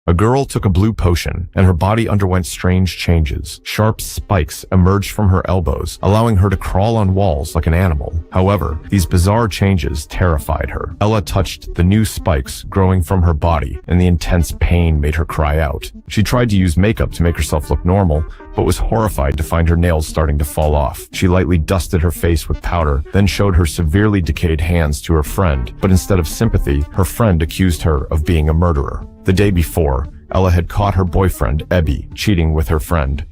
A girl took a blue potion, and her body underwent strange changes. Sharp spikes emerged from her elbows, allowing her to crawl on walls like an animal. However, these bizarre changes terrified her. Ella touched the new spikes growing from her body, and the intense pain made her cry out. She tried to use makeup to make herself look normal, but was horrified to find her nails starting to fall off. She lightly dusted her face with powder, then showed her severely decayed hands to her friend, but instead of sympathy, her friend accused her of being a murderer. The day before, Ella had caught her boyfriend, Ebby, cheating with her friend.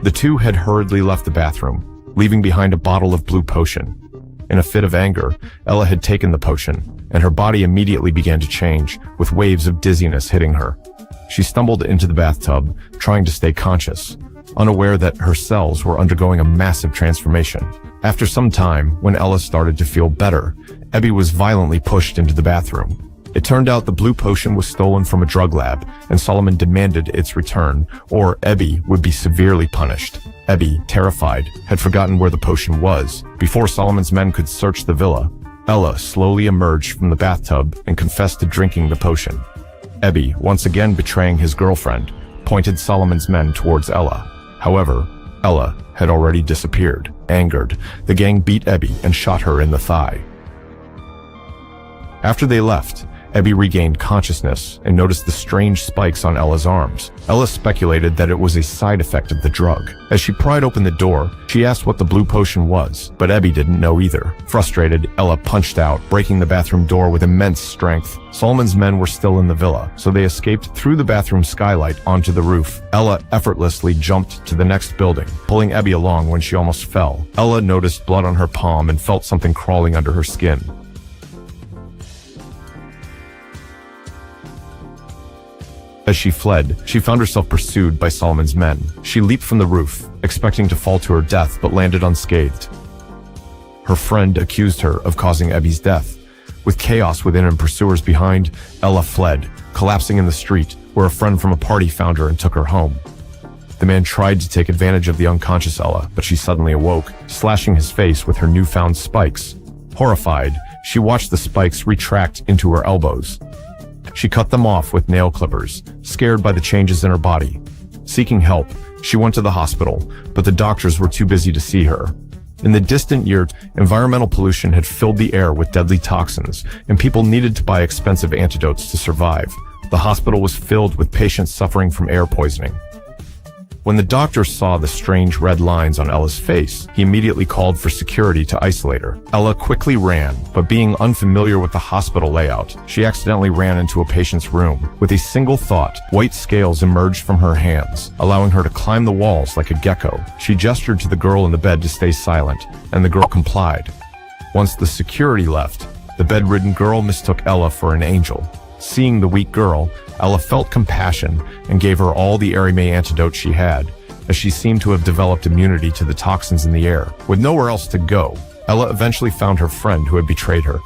The two had hurriedly left the bathroom, leaving behind a bottle of blue potion. In a fit of anger, Ella had taken the potion, and her body immediately began to change, with waves of dizziness hitting her. She stumbled into the bathtub, trying to stay conscious, unaware that her cells were undergoing a massive transformation. After some time, when Ella started to feel better, Ebby was violently pushed into the bathroom. It turned out the blue potion was stolen from a drug lab, and Solomon demanded its return, or Ebby would be severely punished. Ebby, terrified, had forgotten where the potion was. Before Solomon's men could search the villa, Ella slowly emerged from the bathtub and confessed to drinking the potion. Ebby, once again betraying his girlfriend, pointed Solomon's men towards Ella. However, Ella had already disappeared. Angered, the gang beat Ebby and shot her in the thigh. After they left, Ebby regained consciousness and noticed the strange spikes on Ella's arms. Ella speculated that it was a side effect of the drug. As she pried open the door, she asked what the blue potion was, but Ebby didn't know either. Frustrated, Ella punched out, breaking the bathroom door with immense strength. Solomon's men were still in the villa, so they escaped through the bathroom skylight onto the roof. Ella effortlessly jumped to the next building, pulling Ebby along when she almost fell. Ella noticed blood on her palm and felt something crawling under her skin. As she fled, she found herself pursued by Solomon's men. She leaped from the roof, expecting to fall to her death, but landed unscathed. Her friend accused her of causing Ebby's death. With chaos within and pursuers behind, Ella fled, collapsing in the street, where a friend from a party found her and took her home. The man tried to take advantage of the unconscious Ella, but she suddenly awoke, slashing his face with her newfound spikes. Horrified, she watched the spikes retract into her elbows. She cut them off with nail clippers, scared by the changes in her body. Seeking help, she went to the hospital, but the doctors were too busy to see her. In the distant year, environmental pollution had filled the air with deadly toxins, and people needed to buy expensive antidotes to survive. The hospital was filled with patients suffering from air poisoning. When the doctor saw the strange red lines on Ella's face, he immediately called for security to isolate her. Ella quickly ran, but being unfamiliar with the hospital layout, she accidentally ran into a patient's room. With a single thought, white scales emerged from her hands, allowing her to climb the walls like a gecko. She gestured to the girl in the bed to stay silent, and the girl complied. Once the security left, the bedridden girl mistook Ella for an angel. Seeing the weak girl, Ella felt compassion and gave her all the Arimay antidote she had, as she seemed to have developed immunity to the toxins in the air. With nowhere else to go, Ella eventually found her friend who had betrayed her.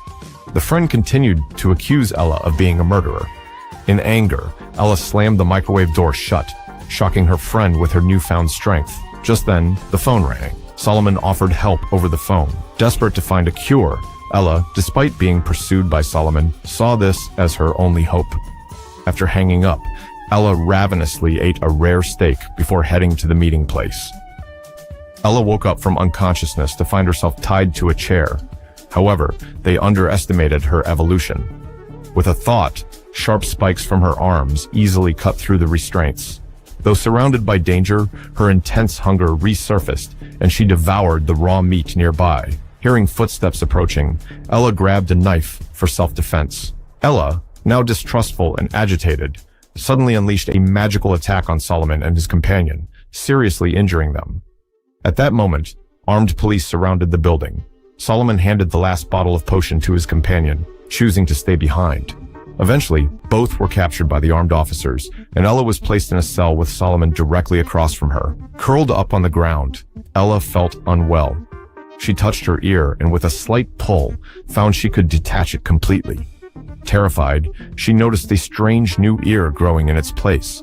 The friend continued to accuse Ella of being a murderer. In anger, Ella slammed the microwave door shut, shocking her friend with her newfound strength. Just then, the phone rang. Solomon offered help over the phone. Desperate to find a cure, Ella, despite being pursued by Solomon, saw this as her only hope. After hanging up, Ella ravenously ate a rare steak before heading to the meeting place. Ella woke up from unconsciousness to find herself tied to a chair. However, they underestimated her evolution. With a thought, sharp spikes from her arms easily cut through the restraints. Though surrounded by danger, her intense hunger resurfaced, and she devoured the raw meat nearby. Hearing footsteps approaching, Ella grabbed a knife for self-defense. Ella, now distrustful and agitated, suddenly unleashed a magical attack on Solomon and his companion, seriously injuring them. At that moment, armed police surrounded the building. Solomon handed the last bottle of potion to his companion, choosing to stay behind. Eventually, both were captured by the armed officers, and Ella was placed in a cell with Solomon directly across from her. Curled up on the ground, Ella felt unwell. She touched her ear and with a slight pull, found she could detach it completely. Terrified, she noticed a strange new ear growing in its place.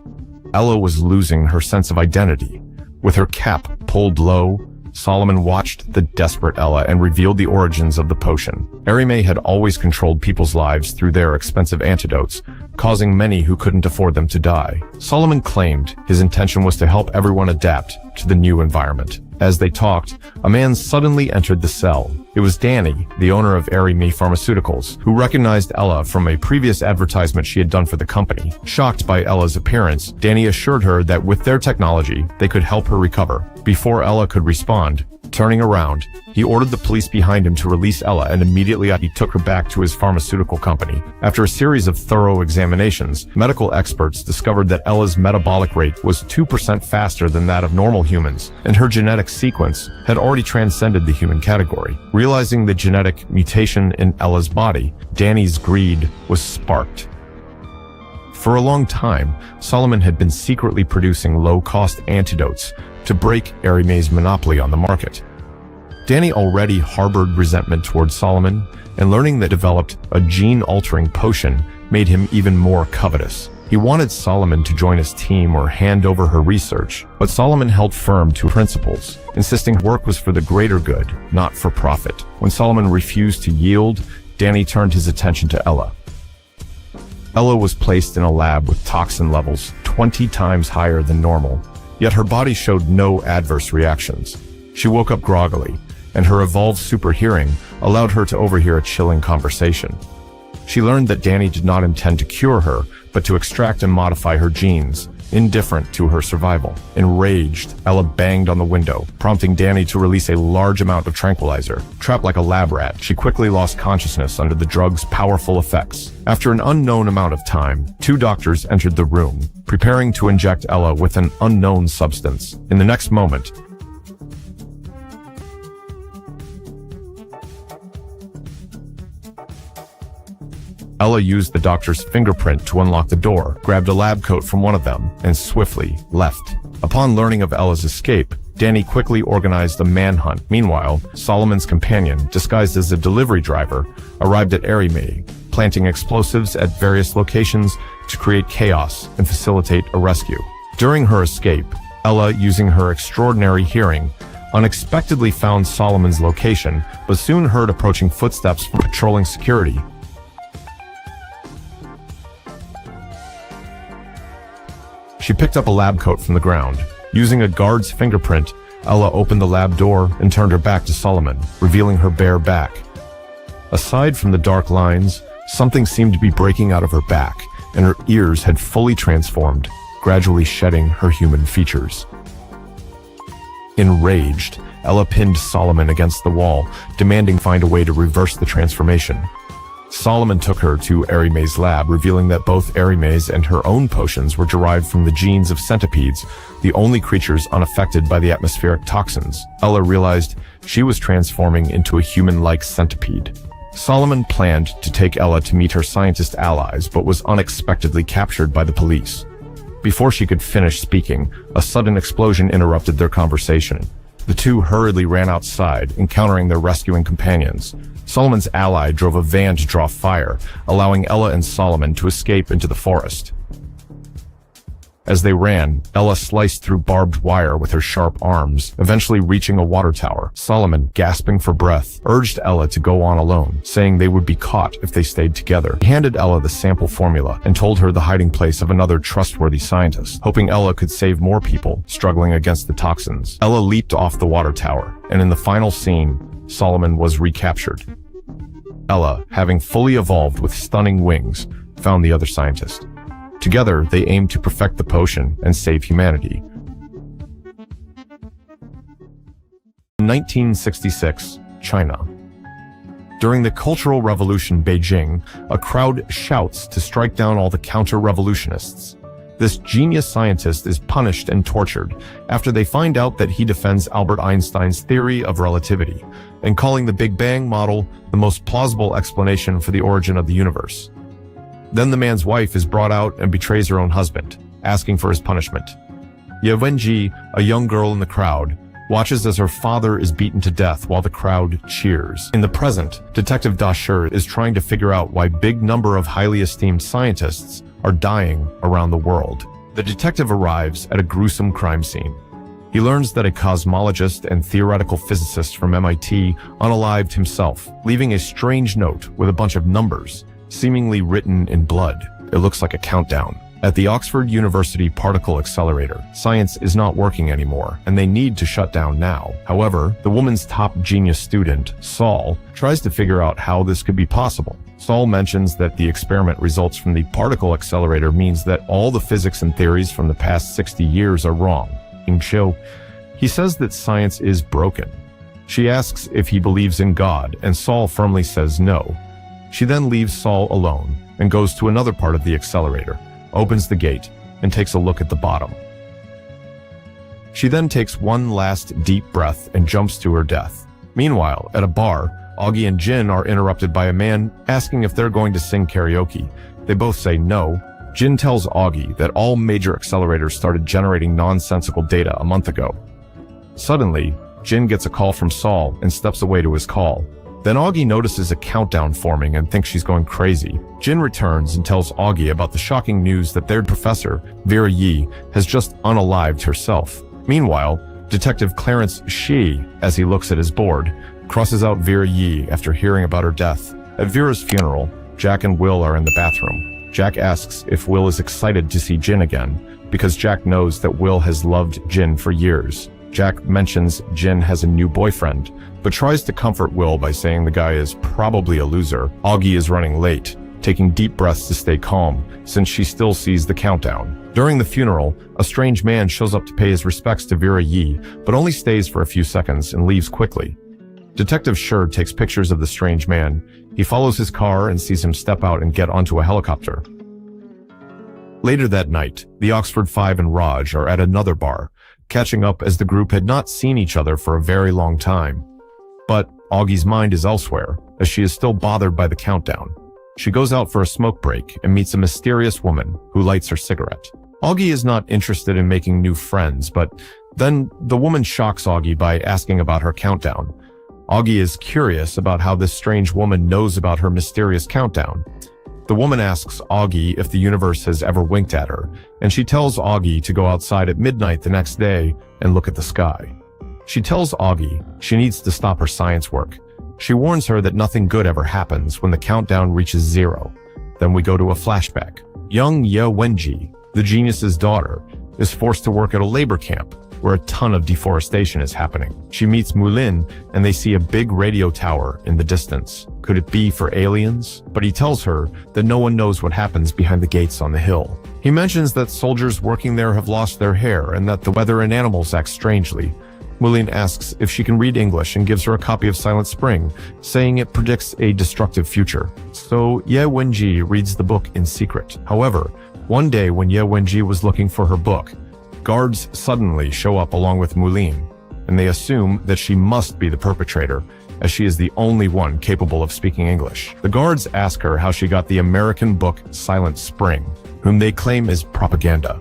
Ella was losing her sense of identity. With her cap pulled low, Solomon watched the desperate Ella and revealed the origins of the potion. Arime had always controlled people's lives through their expensive antidotes, causing many who couldn't afford them to die. Solomon claimed his intention was to help everyone adapt to the new environment. As they talked, a man suddenly entered the cell. It was Danny, the owner of Arime Pharmaceuticals, who recognized Ella from a previous advertisement she had done for the company. Shocked by Ella's appearance, Danny assured her that with their technology, they could help her recover. Before Ella could respond, turning around, he ordered the police behind him to release Ella, and immediately he took her back to his pharmaceutical company. After a series of thorough examinations, medical experts discovered that Ella's metabolic rate was 2% faster than that of normal humans, and her genetic sequence had already transcended the human category. Realizing the genetic mutation in Ella's body, Danny's greed was sparked. For a long time, Solomon had been secretly producing low-cost antidotes to break Arime's monopoly on the market. Danny already harbored resentment towards Solomon, and learning that developed a gene-altering potion made him even more covetous. He wanted Solomon to join his team or hand over her research, but Solomon held firm to principles, insisting work was for the greater good, not for profit. When Solomon refused to yield, Danny turned his attention to Ella. Ella was placed in a lab with toxin levels 20 times higher than normal, yet her body showed no adverse reactions. She woke up groggily, and her evolved super hearing allowed her to overhear a chilling conversation. She learned that Danny did not intend to cure her, but to extract and modify her genes, indifferent to her survival. Enraged, Ella banged on the window, prompting Danny to release a large amount of tranquilizer. Trapped like a lab rat, she quickly lost consciousness under the drug's powerful effects. After an unknown amount of time, 2 doctors entered the room, preparing to inject Ella with an unknown substance. In the next moment, Ella used the doctor's fingerprint to unlock the door, grabbed a lab coat from one of them, and swiftly left. Upon learning of Ella's escape, Danny quickly organized a manhunt. Meanwhile, Solomon's companion, disguised as a delivery driver, arrived at Arime, planting explosives at various locations to create chaos and facilitate a rescue. During her escape, Ella, using her extraordinary hearing, unexpectedly found Solomon's location, but soon heard approaching footsteps from patrolling security. She picked up a lab coat from the ground. Using a guard's fingerprint, Ella opened the lab door and turned her back to Solomon, revealing her bare back. Aside from the dark lines, something seemed to be breaking out of her back, and her ears had fully transformed, gradually shedding her human features. Enraged, Ella pinned Solomon against the wall, demanding find a way to reverse the transformation. Solomon took her to Arime's lab, revealing that both Arime's and her own potions were derived from the genes of centipedes, the only creatures unaffected by the atmospheric toxins. Ella realized she was transforming into a human-like centipede. Solomon planned to take Ella to meet her scientist allies, but was unexpectedly captured by the police. Before she could finish speaking, a sudden explosion interrupted their conversation. The two hurriedly ran outside, encountering their rescuing companions. Solomon's ally drove a van to draw fire, allowing Ella and Solomon to escape into the forest. As they ran, Ella sliced through barbed wire with her sharp arms, eventually reaching a water tower. Solomon, gasping for breath, urged Ella to go on alone, saying they would be caught if they stayed together. He handed Ella the sample formula and told her the hiding place of another trustworthy scientist, hoping Ella could save more people struggling against the toxins. Ella leaped off the water tower, and in the final scene, Solomon was recaptured. Ella, having fully evolved with stunning wings, found the other scientist. Together, they aimed to perfect the potion and save humanity. In 1966, China. During the Cultural Revolution Beijing, a crowd shouts to strike down all the counter-revolutionists. This genius scientist is punished and tortured after they find out that he defends Albert Einstein's theory of relativity and calling the Big Bang model the most plausible explanation for the origin of the universe. Then the man's wife is brought out and betrays her own husband, asking for his punishment. Ye Wenji, a young girl in the crowd, watches as her father is beaten to death while the crowd cheers. In the present, Detective Da Shi is trying to figure out why big number of highly esteemed scientists are dying around the world. The detective arrives at a gruesome crime scene. He learns that a cosmologist and theoretical physicist from MIT unalived himself, leaving a strange note with a bunch of numbers, seemingly written in blood. It looks like a countdown. At the Oxford University Particle Accelerator, science is not working anymore, and they need to shut down now. However, the woman's top genius student, Saul, tries to figure out how this could be possible. Saul mentions that the experiment results from the particle accelerator means that all the physics and theories from the past 60 years are wrong. He says that science is broken. She asks if he believes in God, and Saul firmly says no. She then leaves Saul alone and goes to another part of the accelerator, opens the gate, and takes a look at the bottom. She then takes one last deep breath and jumps to her death. Meanwhile, at a bar, Augie and Jin are interrupted by a man asking if they're going to sing karaoke. They both say no. Jin tells Augie that all major accelerators started generating nonsensical data a month ago. Suddenly, Jin gets a call from Saul and steps away to his call. Then Augie notices a countdown forming and thinks she's going crazy. Jin returns and tells Augie about the shocking news that their professor, Vera Yi, has just unalived herself. Meanwhile, Detective Clarence Shi, as he looks at his board, crosses out Vera Yi after hearing about her death. At Vera's funeral, Jack and Will are in the bathroom. Jack asks if Will is excited to see Jin again, because Jack knows that Will has loved Jin for years. Jack mentions Jin has a new boyfriend, but tries to comfort Will by saying the guy is probably a loser. Augie is running late, taking deep breaths to stay calm, since she still sees the countdown. During the funeral, a strange man shows up to pay his respects to Vera Yi, but only stays for a few seconds and leaves quickly. Detective Schur takes pictures of the strange man. He follows his car and sees him step out and get onto a helicopter. Later that night, the Oxford Five and Raj are at another bar, catching up as the group had not seen each other for a very long time. But Augie's mind is elsewhere, as she is still bothered by the countdown. She goes out for a smoke break and meets a mysterious woman who lights her cigarette. Augie is not interested in making new friends, but then the woman shocks Augie by asking about her countdown. Augie is curious about how this strange woman knows about her mysterious countdown. The woman asks Augie if the universe has ever winked at her, and she tells Augie to go outside at midnight the next day and look at the sky. She tells Augie she needs to stop her science work. She warns her that nothing good ever happens when the countdown reaches 0. Then we go to a flashback. Young Ye Wenji, the genius's daughter, is forced to work at a labor camp where a ton of deforestation is happening. She meets Mulin and they see a big radio tower in the distance. Could it be for aliens? But he tells her that no one knows what happens behind the gates on the hill. He mentions that soldiers working there have lost their hair and that the weather and animals act strangely. Mulin asks if she can read English and gives her a copy of Silent Spring, saying it predicts a destructive future. So Ye Wenji reads the book in secret. However, one day when Ye Wenji was looking for her book, guards suddenly show up along with Mulin, and they assume that she must be the perpetrator, as she is the only one capable of speaking English. The guards ask her how she got the American book Silent Spring, whom they claim is propaganda.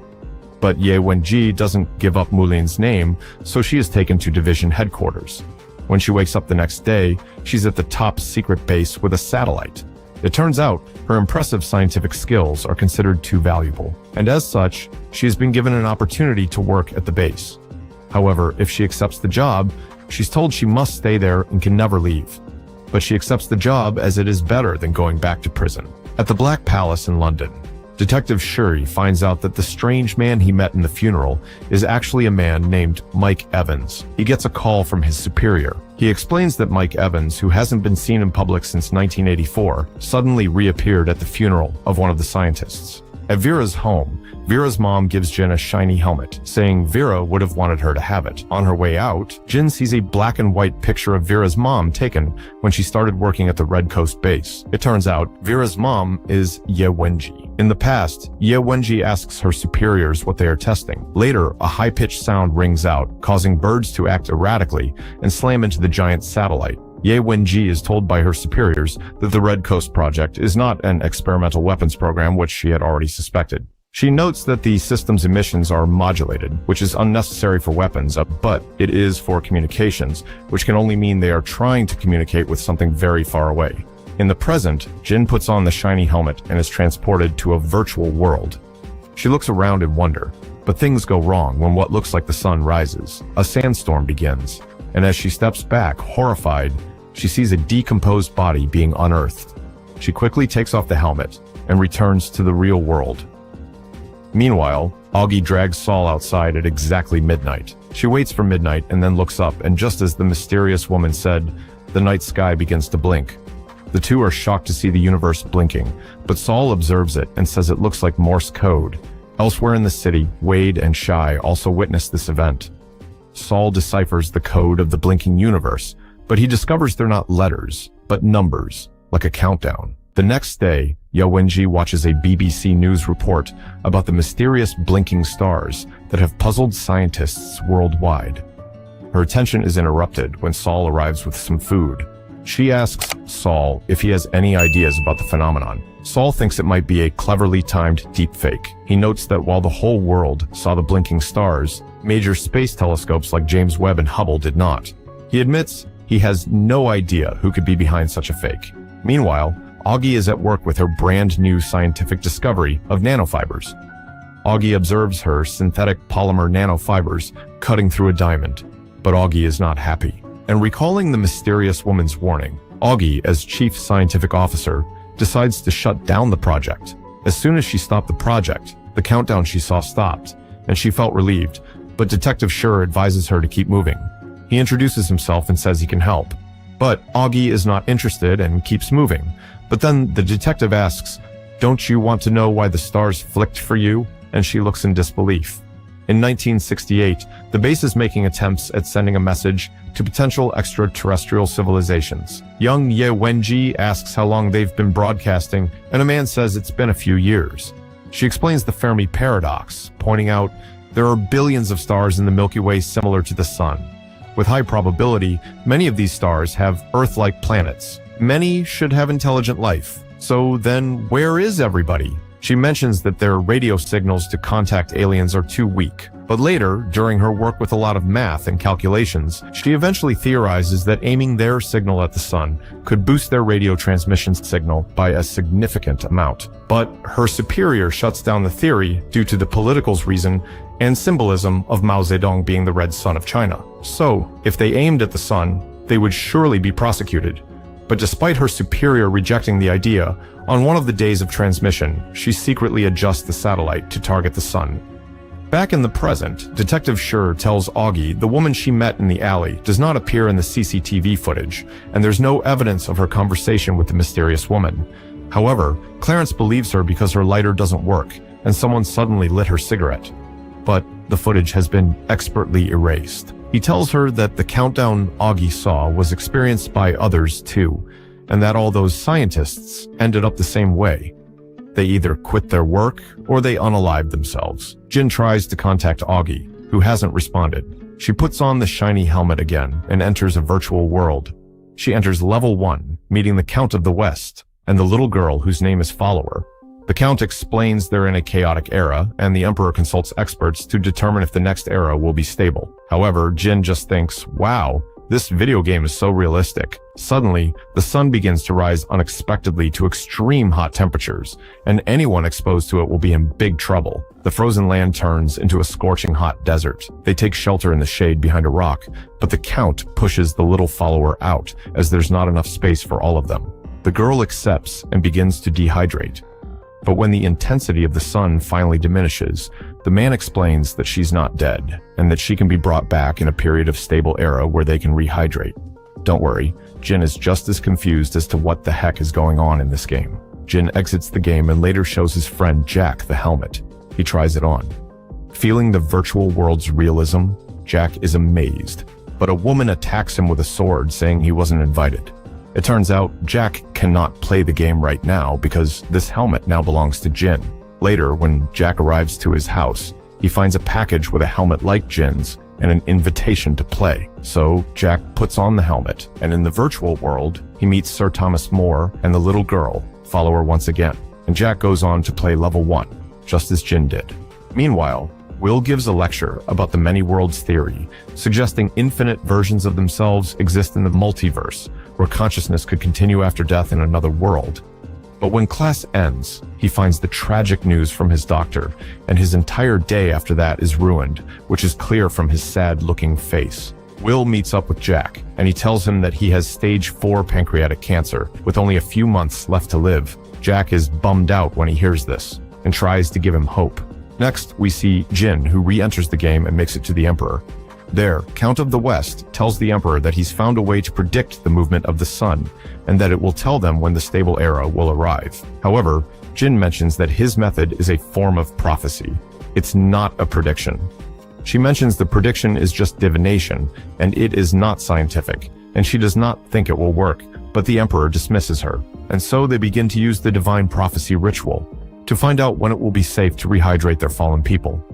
But Ye Wenji doesn't give up Mulin's name, so she is taken to division headquarters. When she wakes up the next day, she's at the top secret base with a satellite. It turns out her impressive scientific skills are considered too valuable, and as such, she has been given an opportunity to work at the base. However, if she accepts the job, she's told she must stay there and can never leave. But she accepts the job as it is better than going back to prison. At the Black Palace in London, Detective Shuri finds out that the strange man he met in the funeral is actually a man named Mike Evans. He gets a call from his superior. He explains that Mike Evans, who hasn't been seen in public since 1984, suddenly reappeared at the funeral of one of the scientists. At Vera's home, Vera's mom gives Jin a shiny helmet, saying Vera would have wanted her to have it. On her way out, Jin sees a black and white picture of Vera's mom taken when she started working at the Red Coast base. It turns out Vera's mom is Ye Wenji. In the past, Ye Wenji asks her superiors what they are testing. Later, a high-pitched sound rings out, causing birds to act erratically and slam into the giant satellite. Ye Wenji is told by her superiors that the Red Coast project is not an experimental weapons program, which she had already suspected. She notes that the system's emissions are modulated, which is unnecessary for weapons, but it is for communications, which can only mean they are trying to communicate with something very far away. In the present, Jin puts on the shiny helmet and is transported to a virtual world. She looks around in wonder, but things go wrong when what looks like the sun rises. A sandstorm begins, and as she steps back, horrified, she sees a decomposed body being unearthed. She quickly takes off the helmet and returns to the real world. Meanwhile, Augie drags Saul outside at exactly midnight. She waits for midnight and then looks up, and just as the mysterious woman said, the night sky begins to blink. The two are shocked to see the universe blinking, but Saul observes it and says it looks like Morse code. Elsewhere in the city, Wade and Shai also witness this event. Saul deciphers the code of the blinking universe, but he discovers they're not letters, but numbers, like a countdown. The next day, Wenji watches a BBC News report about the mysterious blinking stars that have puzzled scientists worldwide. Her attention is interrupted when Saul arrives with some food. She asks Saul if he has any ideas about the phenomenon. Saul thinks it might be a cleverly timed deepfake. He notes that while the whole world saw the blinking stars, major space telescopes like James Webb and Hubble did not. He admits he has no idea who could be behind such a fake. Meanwhile, Augie is at work with her brand new scientific discovery of nanofibers. Augie observes her synthetic polymer nanofibers cutting through a diamond, but Augie is not happy. And recalling the mysterious woman's warning, Augie, as chief scientific officer, decides to shut down the project. As soon as she stopped the project, the countdown she saw stopped, and she felt relieved, but Detective Schur advises her to keep moving. He introduces himself and says he can help, but Augie is not interested and keeps moving. But then the detective asks, "Don't you want to know why the stars flicked for you?" And she looks in disbelief. In 1968, the base is making attempts at sending a message to potential extraterrestrial civilizations. Young Ye Wenji asks how long they've been broadcasting, and a man says it's been a few years. She explains the Fermi paradox, pointing out there are billions of stars in the Milky Way similar to the sun. With high probability, many of these stars have Earth-like planets. Many should have intelligent life. So then, where is everybody? She mentions that their radio signals to contact aliens are too weak. But later, during her work with a lot of math and calculations, she eventually theorizes that aiming their signal at the sun could boost their radio transmission signal by a significant amount. But her superior shuts down the theory due to the political's reason and symbolism of Mao Zedong being the red sun of China. So, if they aimed at the sun, they would surely be prosecuted. But despite her superior rejecting the idea, on one of the days of transmission, she secretly adjusts the satellite to target the sun. Back in the present, Detective Schur tells Augie the woman she met in the alley does not appear in the CCTV footage, and there's no evidence of her conversation with the mysterious woman. However, Clarence believes her because her lighter doesn't work, and someone suddenly lit her cigarette. But the footage has been expertly erased. He tells her that the countdown Augie saw was experienced by others too, and that all those scientists ended up the same way. They either quit their work or they unalived themselves. Jin tries to contact Augie, who hasn't responded. She puts on the shiny helmet again and enters a virtual world. She enters level 1, meeting the Count of the West and the little girl whose name is Follower. The Count explains they're in a chaotic era, and the Emperor consults experts to determine if the next era will be stable. However, Jin just thinks, wow, this video game is so realistic. Suddenly, the sun begins to rise unexpectedly to extreme hot temperatures, and anyone exposed to it will be in big trouble. The frozen land turns into a scorching hot desert. They take shelter in the shade behind a rock, but the Count pushes the little Follower out, as there's not enough space for all of them. The girl accepts and begins to dehydrate. But when the intensity of the sun finally diminishes, the man explains that she's not dead, and that she can be brought back in a period of stable era where they can rehydrate. Don't worry, Jin is just as confused as to what the heck is going on in this game. Jin exits the game and later shows his friend Jack the helmet. He tries it on. Feeling the virtual world's realism, Jack is amazed, but a woman attacks him with a sword, saying he wasn't invited. It turns out Jack cannot play the game right now because this helmet now belongs to Jin. Later, when Jack arrives to his house, he finds a package with a helmet like Jin's and an invitation to play. So Jack puts on the helmet, and in the virtual world, he meets Sir Thomas More and the little girl, Follower once again. And Jack goes on to play level 1, just as Jin did. Meanwhile, Will gives a lecture about the many worlds theory, suggesting infinite versions of themselves exist in the multiverse, where consciousness could continue after death in another world. But when class ends, he finds the tragic news from his doctor, and his entire day after that is ruined, which is clear from his sad-looking face. Will meets up with Jack, and he tells him that he has stage 4 pancreatic cancer, with only a few months left to live. Jack is bummed out when he hears this, and tries to give him hope. Next, we see Jin, who re-enters the game and makes it to the Emperor. There, Count of the West tells the Emperor that he's found a way to predict the movement of the sun, and that it will tell them when the stable era will arrive. However, Jin mentions that his method is a form of prophecy. It's not a prediction. She mentions the prediction is just divination, and it is not scientific, and she does not think it will work, but the Emperor dismisses her. And so they begin to use the divine prophecy ritual to find out when it will be safe to rehydrate their fallen people.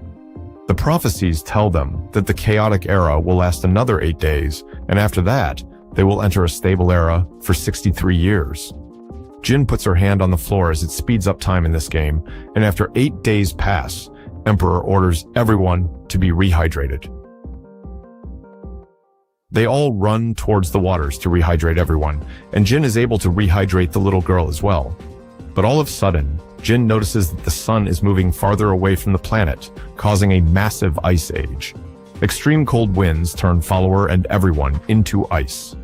The prophecies tell them that the chaotic era will last another 8 days, and after that, they will enter a stable era for 63 years. Jin puts her hand on the floor as it speeds up time in this game, and after 8 days pass, Emperor orders everyone to be rehydrated. They all run towards the waters to rehydrate everyone, and Jin is able to rehydrate the little girl as well. But all of a sudden, Jin notices that the sun is moving farther away from the planet, causing a massive ice age. Extreme cold winds turn follower and everyone into ice.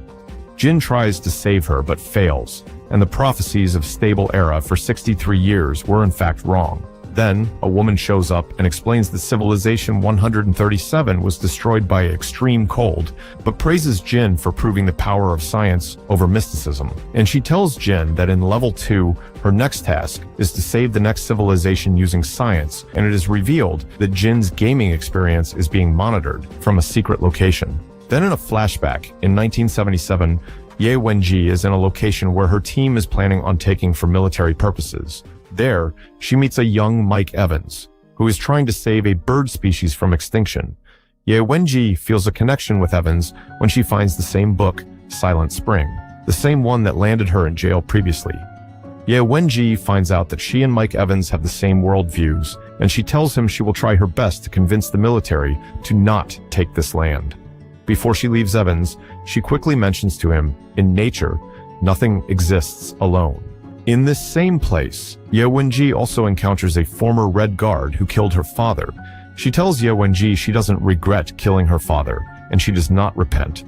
Jin tries to save her but fails, and the prophecies of stable era for 63 years were in fact wrong. Then, a woman shows up and explains that Civilization 137 was destroyed by extreme cold, but praises Jin for proving the power of science over mysticism. And she tells Jin that in level 2, her next task is to save the next civilization using science, and it is revealed that Jin's gaming experience is being monitored from a secret location. Then in a flashback, in 1977, Ye Wenji is in a location where her team is planning on taking for military purposes. There, she meets a young Mike Evans, who is trying to save a bird species from extinction. Ye Wenji feels a connection with Evans when she finds the same book, Silent Spring, the same one that landed her in jail previously. Ye Wenji finds out that she and Mike Evans have the same worldviews, and she tells him she will try her best to convince the military to not take this land. Before she leaves Evans, she quickly mentions to him, in nature, nothing exists alone. In this same place, Ye Wenji also encounters a former Red Guard who killed her father. She tells Ye Wenji she doesn't regret killing her father, and she does not repent.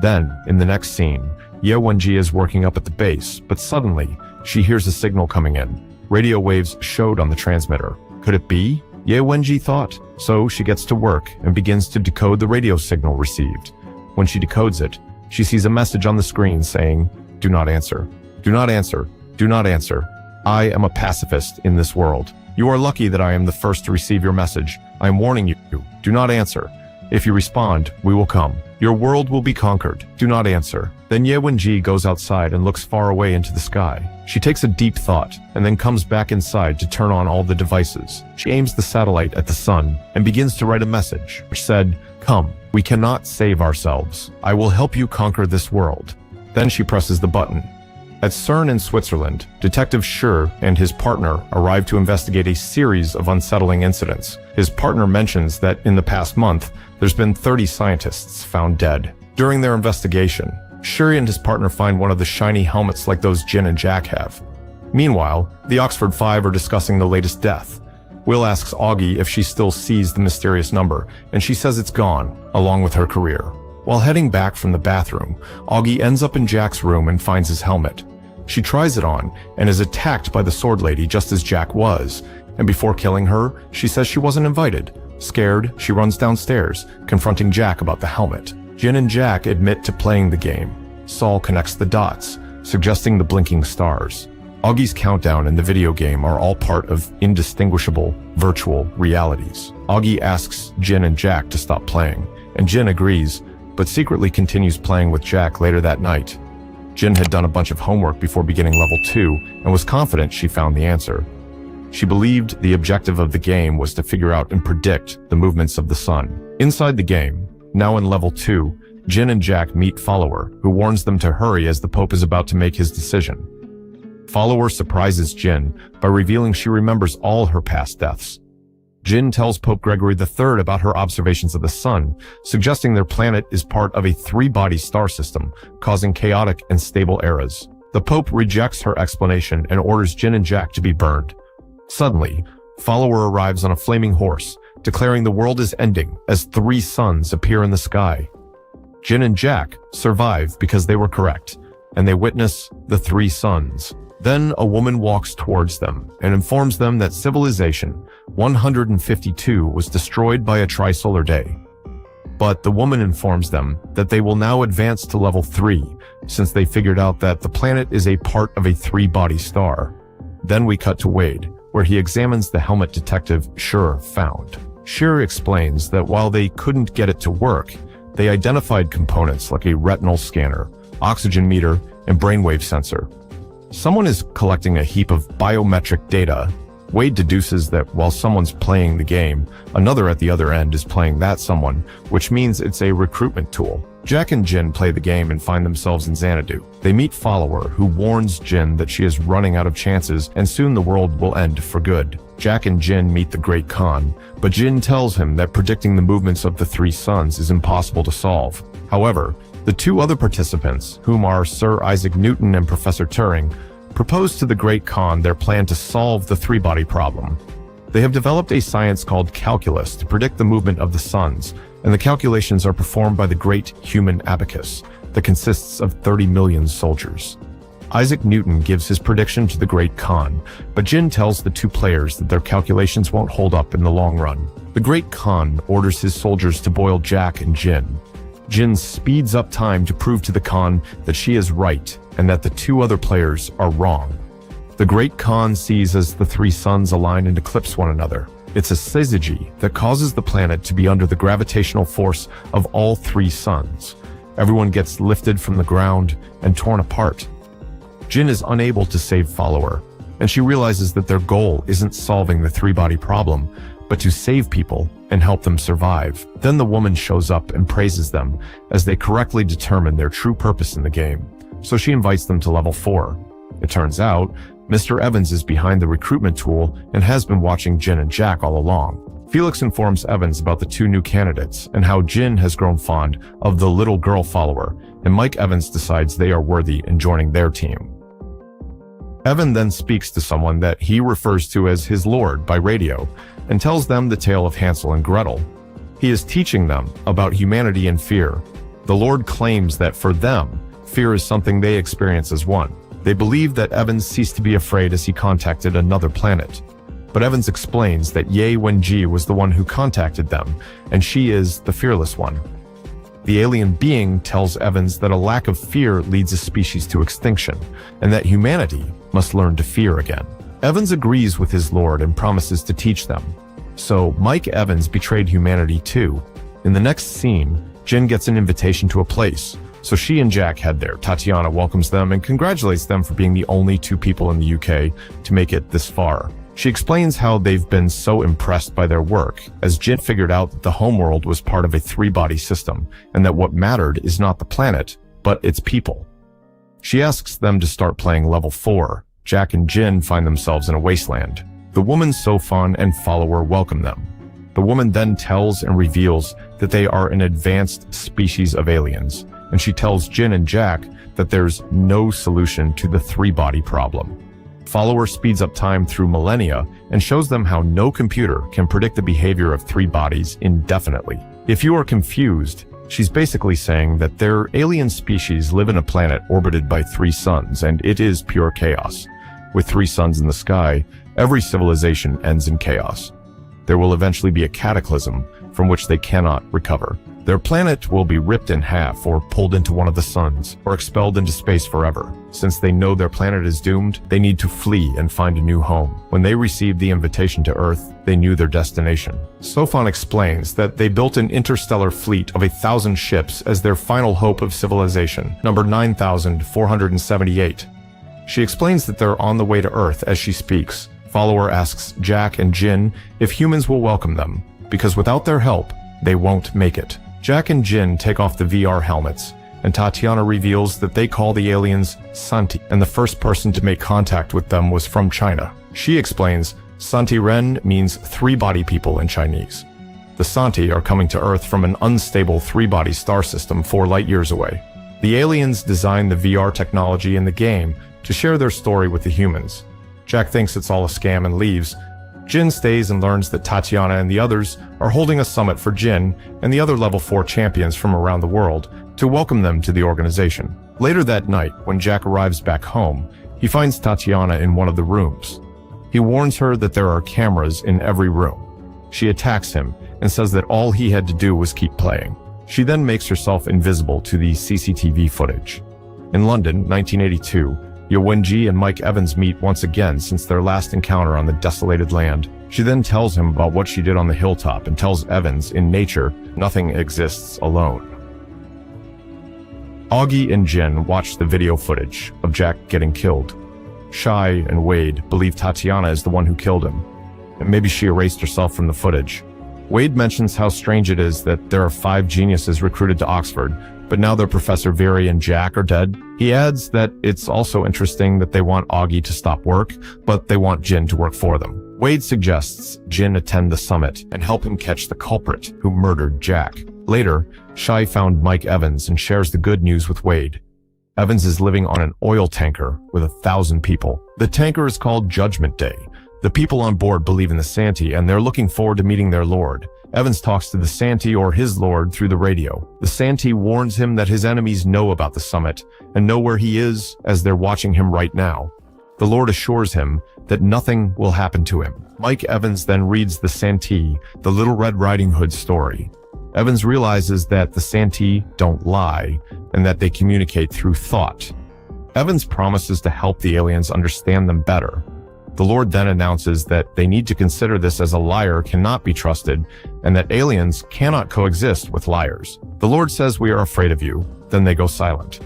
Then, in the next scene, Ye Wenji is working up at the base, but suddenly, she hears a signal coming in. Radio waves showed on the transmitter. Could it be? Ye Wenji thought. So she gets to work and begins to decode the radio signal received. When she decodes it, she sees a message on the screen saying, "Do not answer. Do not answer. Do not answer. I am a pacifist in this world. You are lucky that I am the first to receive your message. I am warning you. Do not answer. If you respond, we will come. Your world will be conquered. Do not answer." Then Ye Wenji goes outside and looks far away into the sky. She takes a deep thought and then comes back inside to turn on all the devices. She aims the satellite at the sun and begins to write a message, which said, "Come, we cannot save ourselves. I will help you conquer this world." Then she presses the button. At CERN in Switzerland, Detective Schur and his partner arrive to investigate a series of unsettling incidents. His partner mentions that in the past month, there's been 30 scientists found dead. During their investigation, Schur and his partner find one of the shiny helmets like those Jin and Jack have. Meanwhile, the Oxford Five are discussing the latest death. Will asks Augie if she still sees the mysterious number, and she says it's gone, along with her career. While heading back from the bathroom, Augie ends up in Jack's room and finds his helmet. She tries it on and is attacked by the sword lady just as Jack was, and before killing her, she says she wasn't invited. Scared, she runs downstairs, confronting Jack about the helmet. Jin and Jack admit to playing the game. Saul connects the dots, suggesting the blinking stars. Augie's countdown and the video game are all part of indistinguishable virtual realities. Augie asks Jin and Jack to stop playing, and Jin agrees, but secretly continues playing with Jack later that night. Jin had done a bunch of homework before beginning level 2 and was confident she found the answer. She believed the objective of the game was to figure out and predict the movements of the sun. Inside the game, now in level 2, Jin and Jack meet Follower, who warns them to hurry as the Pope is about to make his decision. Follower surprises Jin by revealing she remembers all her past deaths. Jin tells Pope Gregory III about her observations of the sun, suggesting their planet is part of a 3-body star system, causing chaotic and stable eras. The Pope rejects her explanation and orders Jin and Jack to be burned. Suddenly, Follower arrives on a flaming horse, declaring the world is ending as 3 suns appear in the sky. Jin and Jack survive because they were correct, and they witness the 3 suns. Then a woman walks towards them and informs them that civilization 152 was destroyed by a trisolar day. But the woman informs them that they will now advance to level 3, since they figured out that the planet is a part of a 3-body star. Then we cut to Wade, where he examines the helmet detective Schur found. Schur explains that while they couldn't get it to work, they identified components like a retinal scanner, oxygen meter, and brainwave sensor. Someone is collecting a heap of biometric data. Wade deduces that while someone's playing the game, another at the other end is playing that someone, which means it's a recruitment tool. Jack and Jin play the game and find themselves in Xanadu. They meet Follower, who warns Jin that she is running out of chances and soon the world will end for good. Jack and Jin meet the Great Khan, but Jin tells him that predicting the movements of the 3 suns is impossible to solve. However, the 2 other participants, whom are Sir Isaac Newton and Professor Turing, propose to the Great Khan their plan to solve the 3-body problem. They have developed a science called calculus to predict the movement of the suns, and the calculations are performed by the great human abacus that consists of 30 million soldiers. Isaac Newton gives his prediction to the Great Khan, but Jin tells the 2 players that their calculations won't hold up in the long run. The Great Khan orders his soldiers to boil Jack and Jin. Jin speeds up time to prove to the Khan that she is right and that the 2 other players are wrong. The Great Khan sees as the 3 suns align and eclipse one another. It's a syzygy that causes the planet to be under the gravitational force of all 3 suns. Everyone gets lifted from the ground and torn apart. Jin is unable to save Follower, and she realizes that their goal isn't solving the 3-body problem, but to save people and help them survive. Then the woman shows up and praises them as they correctly determine their true purpose in the game. So she invites them to level 4. It turns out, Mr. Evans is behind the recruitment tool and has been watching Jin and Jack all along. Felix informs Evans about the 2 new candidates and how Jin has grown fond of the little girl Follower, and Mike Evans decides they are worthy in joining their team. Evan then speaks to someone that he refers to as his lord by radio and tells them the tale of Hansel and Gretel. He is teaching them about humanity and fear. The Lord claims that for them, fear is something they experience as one. They believe that Evans ceased to be afraid as he contacted another planet. But Evans explains that Ye Wenji was the one who contacted them, and she is the fearless one. The alien being tells Evans that a lack of fear leads a species to extinction, and that humanity must learn to fear again. Evans agrees with his lord and promises to teach them. So Mike Evans betrayed humanity too. In the next scene, Jin gets an invitation to a place, so she and Jack head there. Tatiana welcomes them and congratulates them for being the only 2 people in the UK to make it this far. She explains how they've been so impressed by their work, as Jin figured out that the homeworld was part of a 3-body system, and that what mattered is not the planet, but its people. She asks them to start playing level 4. Jack and Jin find themselves in a wasteland. The woman Sofan and Follower welcome them. The woman then tells and reveals that they are an advanced species of aliens, and she tells Jin and Jack that there's no solution to the 3-body problem. Follower speeds up time through millennia and shows them how no computer can predict the behavior of 3 bodies indefinitely. If you are confused, she's basically saying that their alien species live in a planet orbited by 3 suns, and it is pure chaos. With 3 suns in the sky, every civilization ends in chaos. There will eventually be a cataclysm from which they cannot recover. Their planet will be ripped in half or pulled into one of the suns or expelled into space forever. Since they know their planet is doomed, they need to flee and find a new home. When they received the invitation to Earth, they knew their destination. Sofan explains that they built an interstellar fleet of 1,000 ships as their final hope of civilization, number 9,478. She explains that they're on the way to Earth as she speaks. Follower asks Jack and Jin if humans will welcome them, because without their help, they won't make it. Jack and Jin take off the VR helmets, and Tatiana reveals that they call the aliens Santi, and the first person to make contact with them was from China. She explains Santi Ren means 3-body people in Chinese. The Santi are coming to Earth from an unstable 3-body star system 4 light years away. The aliens design the VR technology in the game to share their story with the humans. Jack thinks it's all a scam and leaves. Jin stays and learns that Tatiana and the others are holding a summit for Jin and the other level 4 champions from around the world to welcome them to the organization. Later that night, when Jack arrives back home, he finds Tatiana in one of the rooms. He warns her that there are cameras in every room. She attacks him and says that all he had to do was keep playing. She then makes herself invisible to the CCTV footage. In London, 1982, Ye Wenji and Mike Evans meet once again since their last encounter on the desolated land. She then tells him about what she did on the hilltop and tells Evans, in nature, nothing exists alone. Augie and Jin watch the video footage of Jack getting killed. Shai and Wade believe Tatiana is the one who killed him, and maybe she erased herself from the footage. Wade mentions how strange it is that there are 5 geniuses recruited to Oxford, but now their Professor Very and Jack are dead. He adds that it's also interesting that they want Augie to stop work, but they want Jin to work for them. Wade suggests Jin attend the summit and help him catch the culprit who murdered Jack. Later, Shai found Mike Evans and shares the good news with Wade. Evans is living on an oil tanker with 1,000 people. The tanker is called Judgment Day. The people on board believe in the Santee and they're looking forward to meeting their lord. Evans talks to the Santee or his lord through the radio. The Santee warns him that his enemies know about the summit and know where he is as they're watching him right now. The lord assures him that nothing will happen to him. Mike Evans then reads the Santee the Little Red Riding Hood story. Evans realizes that the Santee don't lie and that they communicate through thought. Evans promises to help the aliens understand them better. The Lord then announces that they need to consider this as a liar cannot be trusted and that aliens cannot coexist with liars. The Lord says, "We are afraid of you." Then they go silent.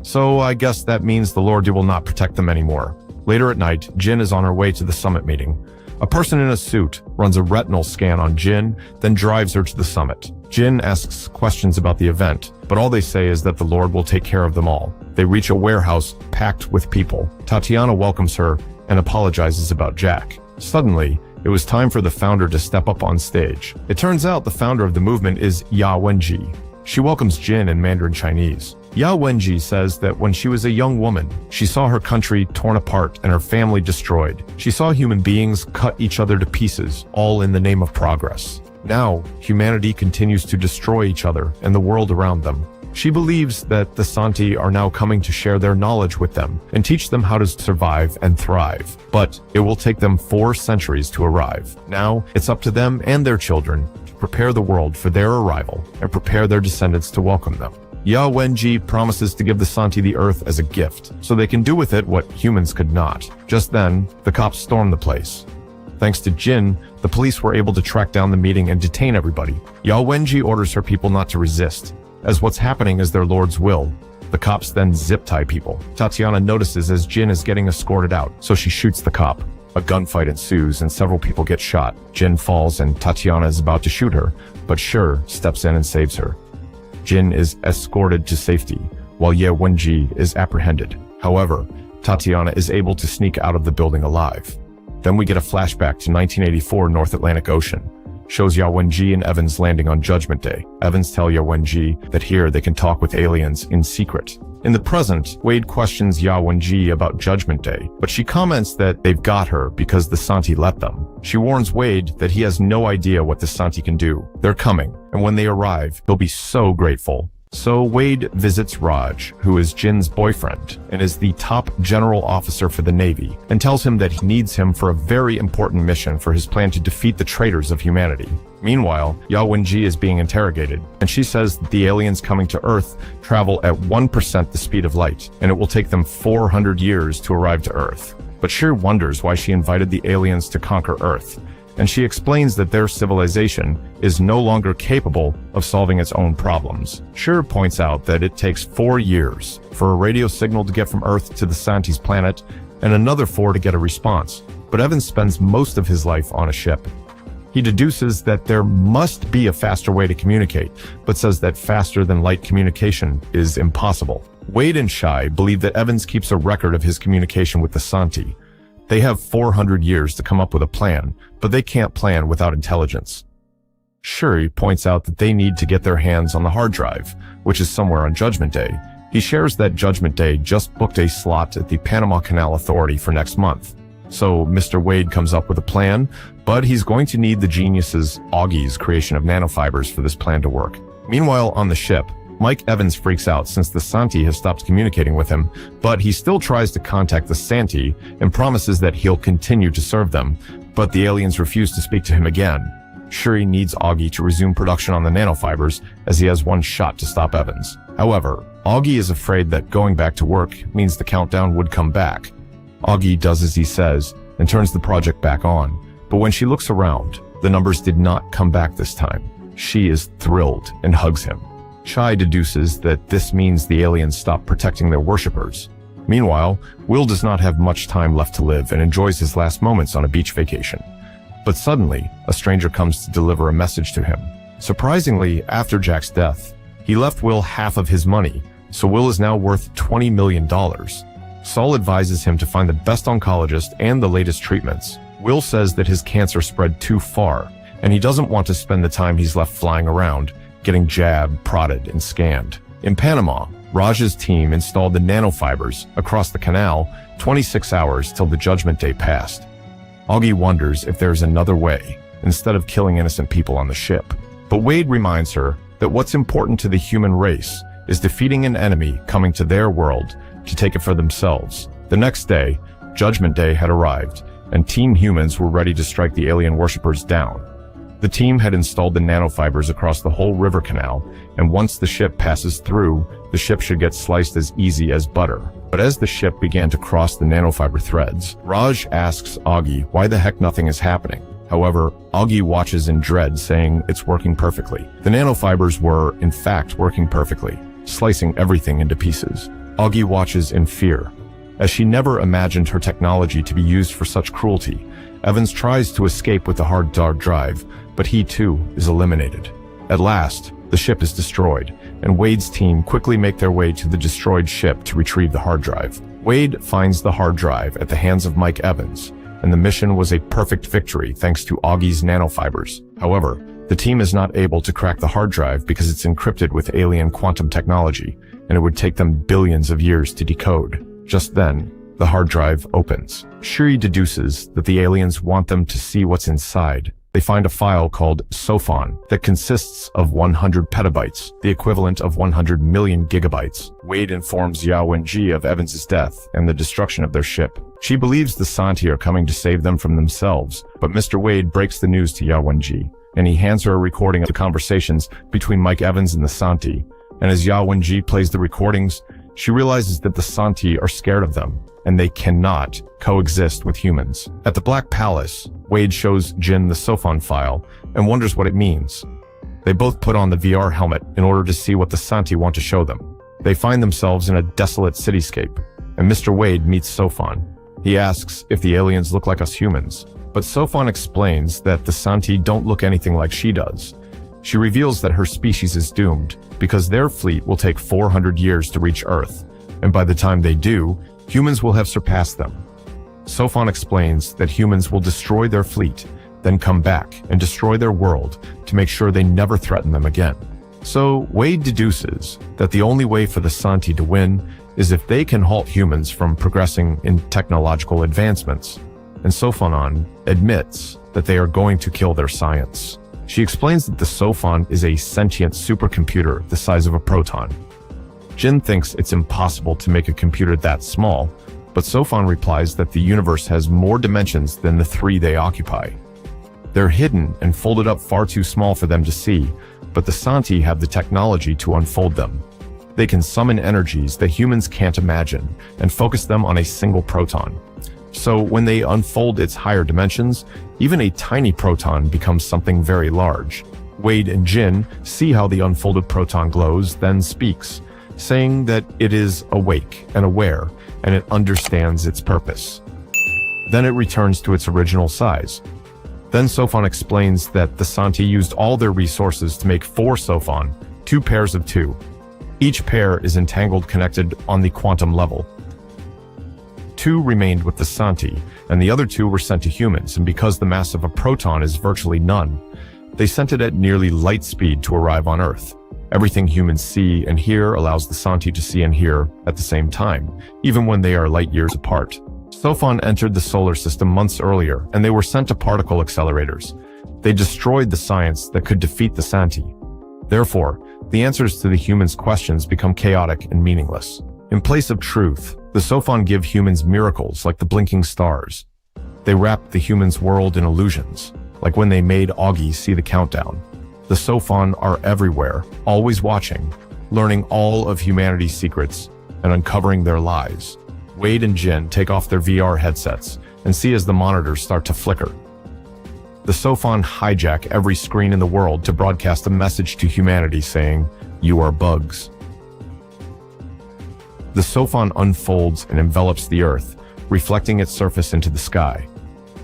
So I guess that means the Lord will not protect them anymore. Later at night, Jin is on her way to the summit meeting. A person in a suit runs a retinal scan on Jin, then drives her to the summit. Jin asks questions about the event, but all they say is that the Lord will take care of them all. They reach a warehouse packed with people. Tatiana welcomes her and apologizes about Jack. Suddenly, it was time for the founder to step up on stage. It turns out the founder of the movement is Ye Wenji. She welcomes Jin in Mandarin Chinese. Ye Wenji says that when she was a young woman, she saw her country torn apart and her family destroyed. She saw human beings cut each other to pieces, all in the name of progress. Now, humanity continues to destroy each other and the world around them. She believes that the Santee are now coming to share their knowledge with them and teach them how to survive and thrive. But it will take them 4 centuries to arrive. Now, it's up to them and their children to prepare the world for their arrival and prepare their descendants to welcome them. Ye Wenji promises to give the Santee the earth as a gift, so they can do with it what humans could not. Just then, the cops storm the place. Thanks to Jin, the police were able to track down the meeting and detain everybody. Ye Wenji orders her people not to resist, as what's happening is their lord's will. The cops then zip-tie people. Tatiana notices as Jin is getting escorted out, so she shoots the cop. A gunfight ensues and several people get shot. Jin falls and Tatiana is about to shoot her, but Shur steps in and saves her. Jin is escorted to safety, while Ye Wenji is apprehended. However, Tatiana is able to sneak out of the building alive. Then we get a flashback to 1984 North Atlantic Ocean. Shows Ye Wenji and Evans landing on Judgment Day. Evans tell Ye Wenji that here they can talk with aliens in secret. In the present, Wade questions Ye Wenji about Judgment Day, but she comments that they've got her because the Santee let them. She warns Wade that he has no idea what the Santee can do. They're coming, and when they arrive, he'll be so grateful. So Wade visits Raj, who is Jin's boyfriend and is the top general officer for the Navy, and tells him that he needs him for a very important mission for his plan to defeat the traitors of humanity. Meanwhile, Ye Wenji is being interrogated, and she says that the aliens coming to Earth travel at 1% the speed of light, and it will take them 400 years to arrive to Earth. But Shur wonders why she invited the aliens to conquer Earth, and she explains that their civilization is no longer capable of solving its own problems. Shur points out that it takes 4 years for a radio signal to get from Earth to the Santee's planet, and another 4 to get a response, but Evans spends most of his life on a ship. He deduces that there must be a faster way to communicate, but says that faster than light communication is impossible. Wade and Shai believe that Evans keeps a record of his communication with the Santee. They have 400 years to come up with a plan, but they can't plan without intelligence. Shuri points out that they need to get their hands on the hard drive, which is somewhere on Judgment Day. He shares that Judgment Day just booked a slot at the Panama Canal Authority for next month. So Mr. Wade comes up with a plan, but he's going to need the genius's Augie's creation of nanofibers for this plan to work. Meanwhile, on the ship, Mike Evans freaks out since the Santi has stopped communicating with him, but he still tries to contact the Santi and promises that he'll continue to serve them, but the aliens refuse to speak to him again. Shuri needs Augie to resume production on the nanofibers as he has one shot to stop Evans. However, Augie is afraid that going back to work means the countdown would come back. Augie does as he says and turns the project back on, but when she looks around, the numbers did not come back this time. She is thrilled and hugs him. Chai deduces that this means the aliens stop protecting their worshippers. Meanwhile, Will does not have much time left to live and enjoys his last moments on a beach vacation. But suddenly, a stranger comes to deliver a message to him. Surprisingly, after Jack's death, he left Will half of his money, so Will is now worth $20 million. Saul advises him to find the best oncologist and the latest treatments. Will says that his cancer spread too far, and he doesn't want to spend the time he's left flying around, getting jabbed, prodded, and scanned. In Panama, Raj's team installed the nanofibers across the canal 26 hours till the Judgment Day passed. Augie wonders if there's another way, instead of killing innocent people on the ship. But Wade reminds her that what's important to the human race is defeating an enemy coming to their world to take it for themselves. The next day, Judgment Day had arrived, and Team Humans were ready to strike the alien worshippers down. The team had installed the nanofibers across the whole river canal, and once the ship passes through, the ship should get sliced as easy as butter. But as the ship began to cross the nanofiber threads, Raj asks Augie why the heck nothing is happening. However, Augie watches in dread, saying it's working perfectly. The nanofibers were, in fact, working perfectly, slicing everything into pieces. Augie watches in fear. As she never imagined her technology to be used for such cruelty, Evans tries to escape with the hard drive, but he too is eliminated. At last, the ship is destroyed, and Wade's team quickly make their way to the destroyed ship to retrieve the hard drive. Wade finds the hard drive at the hands of Mike Evans, and the mission was a perfect victory thanks to Augie's nanofibers. However, the team is not able to crack the hard drive because it's encrypted with alien quantum technology, and it would take them billions of years to decode. Just then, the hard drive opens. Shuri deduces that the aliens want them to see what's inside. They find a file called SOFON that consists of 100 petabytes, the equivalent of 100 million gigabytes. Wade informs Yao Wenji of Evans' death and the destruction of their ship. She believes the Santi are coming to save them from themselves, but Mr. Wade breaks the news to Yao Wenji, and he hands her a recording of the conversations between Mike Evans and the Santi. And as Yao Wenji plays the recordings, she realizes that the Santi are scared of them, and they cannot coexist with humans. At the Black Palace, Wade shows Jin the SOFON file and wonders what it means. They both put on the VR helmet in order to see what the Santi want to show them. They find themselves in a desolate cityscape, and Mr. Wade meets SOFON. He asks if the aliens look like us humans, but SOFON explains that the Santi don't look anything like she does. She reveals that her species is doomed because their fleet will take 400 years to reach Earth, and by the time they do, humans will have surpassed them. SOFON explains that humans will destroy their fleet, then come back and destroy their world to make sure they never threaten them again. So Wade deduces that the only way for the Santi to win is if they can halt humans from progressing in technological advancements, and SOFON admits that they are going to kill their science. She explains that the SOFON is a sentient supercomputer the size of a proton. Jin thinks it's impossible to make a computer that small, but SOFON replies that the universe has more dimensions than the 3 they occupy. They're hidden and folded up far too small for them to see, but the Santi have the technology to unfold them. They can summon energies that humans can't imagine and focus them on a single proton. So when they unfold its higher dimensions, even a tiny proton becomes something very large. Wade and Jin see how the unfolded proton glows, then speaks, saying that it is awake and aware, and it understands its purpose. Then it returns to its original size. Then SOFON explains that the Santi used all their resources to make 4 SOFON, 2 pairs of 2. Each pair is entangled connected on the quantum level. 2 remained with the Santi, and the other 2 were sent to humans, and because the mass of a proton is virtually none, they sent it at nearly light speed to arrive on Earth. Everything humans see and hear allows the Santi to see and hear at the same time, even when they are light years apart. Sophon entered the solar system months earlier, and they were sent to particle accelerators. They destroyed the science that could defeat the Santi. Therefore, the answers to the humans' questions become chaotic and meaningless. In place of truth, the Sophon give humans miracles like the blinking stars. They wrap the humans' world in illusions, like when they made Augie see the countdown. The Sophon are everywhere, always watching, learning all of humanity's secrets and uncovering their lies. Wade and Jin take off their VR headsets and see as the monitors start to flicker. The Sophon hijack every screen in the world to broadcast a message to humanity saying, "You are bugs." The Sophon unfolds and envelops the Earth, reflecting its surface into the sky.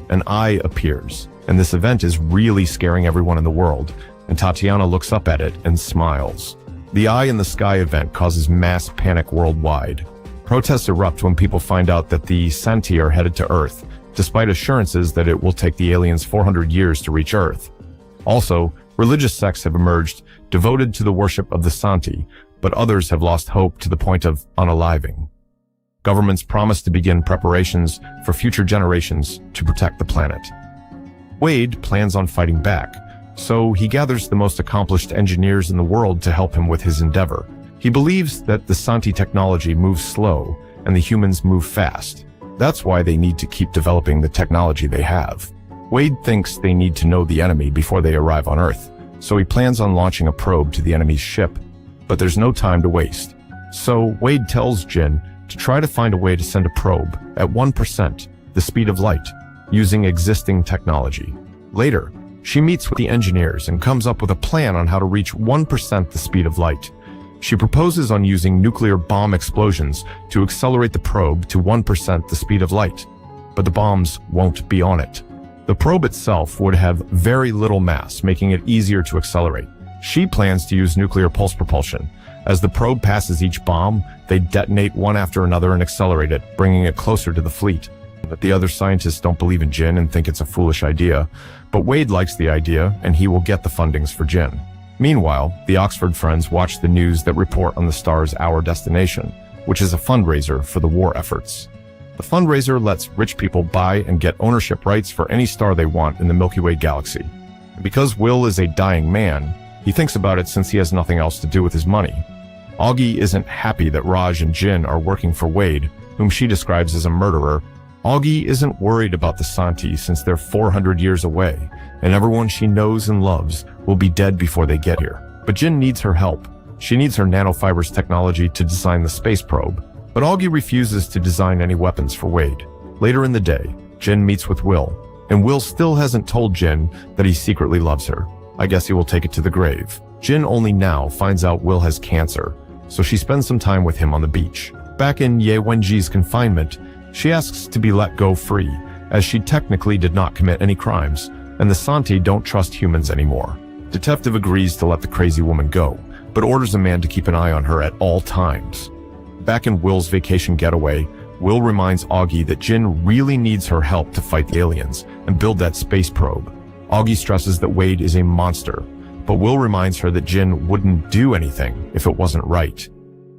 An eye appears, and this event is really scaring everyone in the world, and Tatiana looks up at it and smiles. The eye in the sky event causes mass panic worldwide. Protests erupt when people find out that the Santi are headed to Earth, despite assurances that it will take the aliens 400 years to reach Earth. Also, religious sects have emerged devoted to the worship of the Santi, but others have lost hope to the point of unaliving. Governments promise to begin preparations for future generations to protect the planet. Wade plans on fighting back, so he gathers the most accomplished engineers in the world to help him with his endeavor. He believes that the Santi technology moves slow and the humans move fast. That's why they need to keep developing the technology they have. Wade thinks they need to know the enemy before they arrive on Earth, so he plans on launching a probe to the enemy's ship. But there's no time to waste. So Wade tells Jin to try to find a way to send a probe at 1% the speed of light, using existing technology. Later, she meets with the engineers and comes up with a plan on how to reach 1% the speed of light. She proposes on using nuclear bomb explosions to accelerate the probe to 1% the speed of light, but the bombs won't be on it. The probe itself would have very little mass, making it easier to accelerate. She plans to use nuclear pulse propulsion. As the probe passes each bomb, they detonate one after another and accelerate it, bringing it closer to the fleet. But the other scientists don't believe in Jin and think it's a foolish idea, but Wade likes the idea and he will get the fundings for Jin. Meanwhile, the Oxford friends watch the news that report on the star's Our Destination, which is a fundraiser for the war efforts. The fundraiser lets rich people buy and get ownership rights for any star they want in the Milky Way galaxy. And because Will is a dying man, he thinks about it since he has nothing else to do with his money. Augie isn't happy that Raj and Jin are working for Wade, whom she describes as a murderer. Augie isn't worried about the Santi since they're 400 years away, and everyone she knows and loves will be dead before they get here. But Jin needs her help. She needs her nanofibers technology to design the space probe, but Augie refuses to design any weapons for Wade. Later in the day, Jin meets with Will, and Will still hasn't told Jin that he secretly loves her. I guess he will take it to the grave. Jin only now finds out Will has cancer, so she spends some time with him on the beach. Back in Ye Wenji's confinement, she asks to be let go free, as she technically did not commit any crimes, and the Santi don't trust humans anymore. Detective agrees to let the crazy woman go, but orders a man to keep an eye on her at all times. Back in Will's vacation getaway, Will reminds Augie that Jin really needs her help to fight the aliens and build that space probe. Augie stresses that Wade is a monster, but Will reminds her that Jin wouldn't do anything if it wasn't right.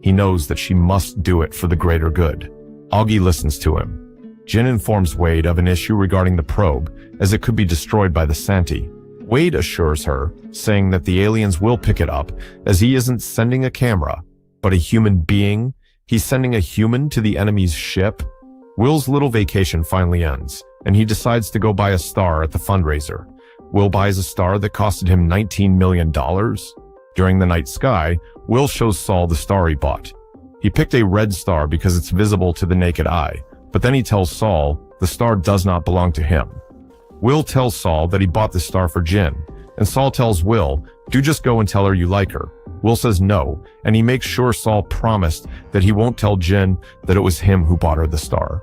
He knows that she must do it for the greater good. Augie listens to him. Jin informs Wade of an issue regarding the probe, as it could be destroyed by the Santi. Wade assures her, saying that the aliens will pick it up, as he isn't sending a camera, but a human being. He's sending a human to the enemy's ship. Will's little vacation finally ends, and he decides to go buy a star at the fundraiser. Will buys a star that costed him $19 million. During the night sky, Will shows Saul the star he bought. He picked a red star because it's visible to the naked eye, but then he tells Saul the star does not belong to him. Will tells Saul that he bought the star for Jin, and Saul tells Will, "Do just go and tell her you like her." Will says no, and he makes sure Saul promised that he won't tell Jin that it was him who bought her the star.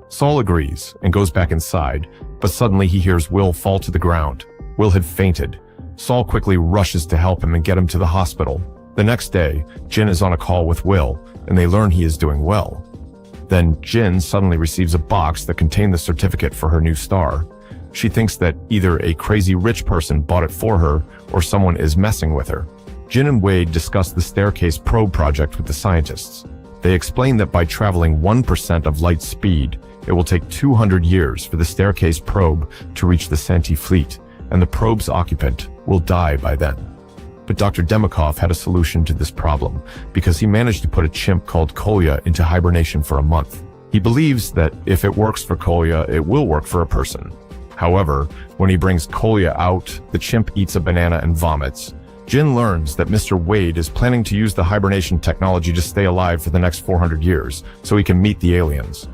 Saul agrees and goes back inside, but suddenly he hears Will fall to the ground. Will had fainted. Saul quickly rushes to help him and get him to the hospital. The next day, Jin is on a call with Will, and they learn he is doing well. Then Jin suddenly receives a box that contained the certificate for her new star. She thinks that either a crazy rich person bought it for her or someone is messing with her. Jin and Wade discuss the staircase probe project with the scientists. They explain that by traveling 1% of light speed, it will take 200 years for the staircase probe to reach the Scifi fleet, and the probe's occupant will die by then. But Dr. Demikov had a solution to this problem because he managed to put a chimp called Kolya into hibernation for a month. He believes that if it works for Kolya, it will work for a person. However, when he brings Kolya out, the chimp eats a banana and vomits. Jin learns that Mr. Wade is planning to use the hibernation technology to stay alive for the next 400 years, so he can meet the aliens.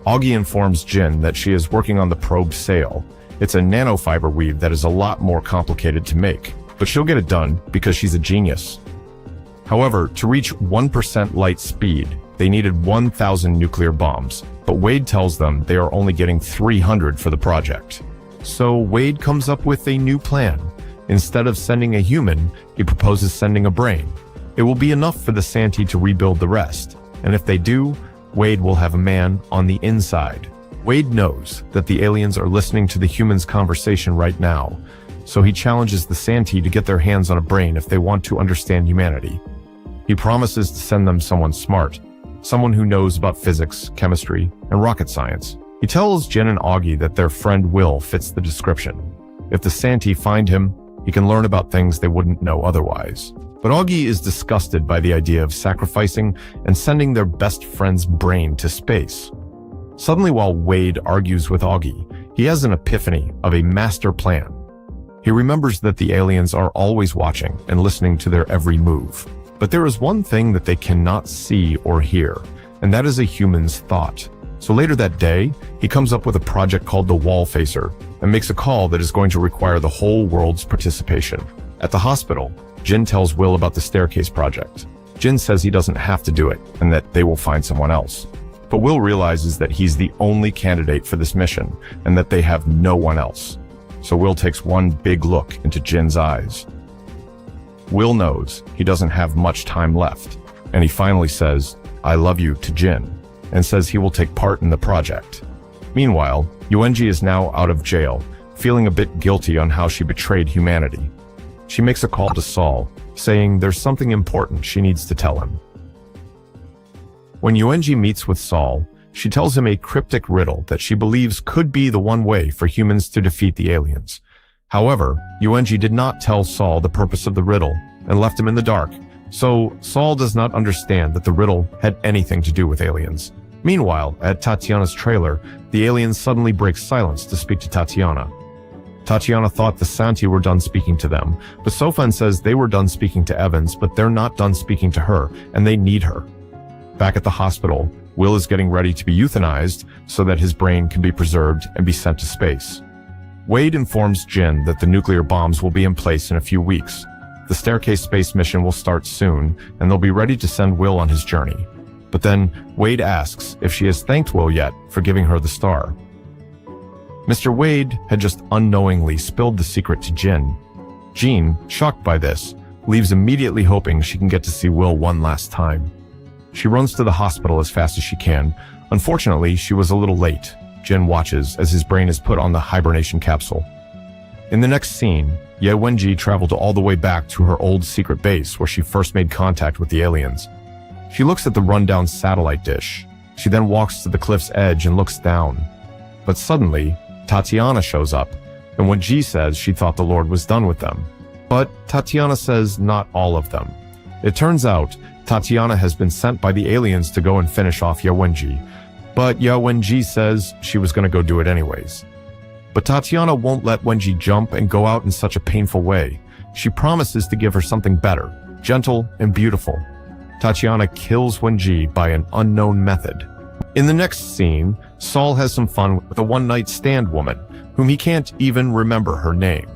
Augie informs Jin that she is working on the probe sail. It's a nanofiber weave that is a lot more complicated to make, but she'll get it done because she's a genius. However, to reach 1% light speed, they needed 1,000 nuclear bombs, but Wade tells them they are only getting 300 for the project. So Wade comes up with a new plan. Instead of sending a human, he proposes sending a brain. It will be enough for the Scifi to rebuild the rest, and if they do, Wade will have a man on the inside. Wade knows that the aliens are listening to the humans' conversation right now, so he challenges the Scifi to get their hands on a brain if they want to understand humanity. He promises to send them someone smart, someone who knows about physics, chemistry, and rocket science. He tells Jin and Augie that their friend Will fits the description. If the Scifi find him, he can learn about things they wouldn't know otherwise. But Augie is disgusted by the idea of sacrificing and sending their best friend's brain to space. Suddenly, while Wade argues with Augie, he has an epiphany of a master plan. He remembers that the aliens are always watching and listening to their every move. But there is one thing that they cannot see or hear, and that is a human's thought. So later that day, he comes up with a project called the Wall Facer and makes a call that is going to require the whole world's participation. At the hospital, Jin tells Will about the staircase project. Jin says he doesn't have to do it and that they will find someone else. But Will realizes that he's the only candidate for this mission and that they have no one else. So Will takes one big look into Jin's eyes. Will knows he doesn't have much time left, and he finally says, "I love you" to Jin, and says he will take part in the project. Meanwhile, Yuenji is now out of jail, feeling a bit guilty on how she betrayed humanity. She makes a call to Saul, saying there's something important she needs to tell him. When Yuenji meets with Saul, she tells him a cryptic riddle that she believes could be the one way for humans to defeat the aliens. However, Yuenji did not tell Saul the purpose of the riddle and left him in the dark, so Saul does not understand that the riddle had anything to do with aliens. Meanwhile, at Tatiana's trailer, the aliens suddenly break silence to speak to Tatiana. Tatiana thought the Scifi were done speaking to them, but Sofan says they were done speaking to Evans, but they're not done speaking to her, and they need her. Back at the hospital, Will is getting ready to be euthanized so that his brain can be preserved and be sent to space. Wade informs Jin that the nuclear bombs will be in place in a few weeks. The staircase space mission will start soon, and they'll be ready to send Will on his journey. But then, Wade asks if she has thanked Will yet for giving her the star. Mr. Wade had just unknowingly spilled the secret to Jin. Jean, shocked by this, leaves immediately hoping she can get to see Will one last time. She runs to the hospital as fast as she can. Unfortunately, she was a little late. Jin watches as his brain is put on the hibernation capsule. In the next scene, Ye Wenji traveled all the way back to her old secret base where she first made contact with the aliens. She looks at the rundown satellite dish. She then walks to the cliff's edge and looks down. But suddenly, Tatiana shows up, and Wenji says she thought the Lord was done with them. But Tatiana says not all of them. It turns out, Tatiana has been sent by the aliens to go and finish off Ye Wenji, but Ye Wenji says she was going to go do it anyways. But Tatiana won't let Wenji jump and go out in such a painful way. She promises to give her something better, gentle and beautiful. Tatiana kills Wenji by an unknown method. In the next scene, Saul has some fun with a one-night stand woman, whom he can't even remember her name.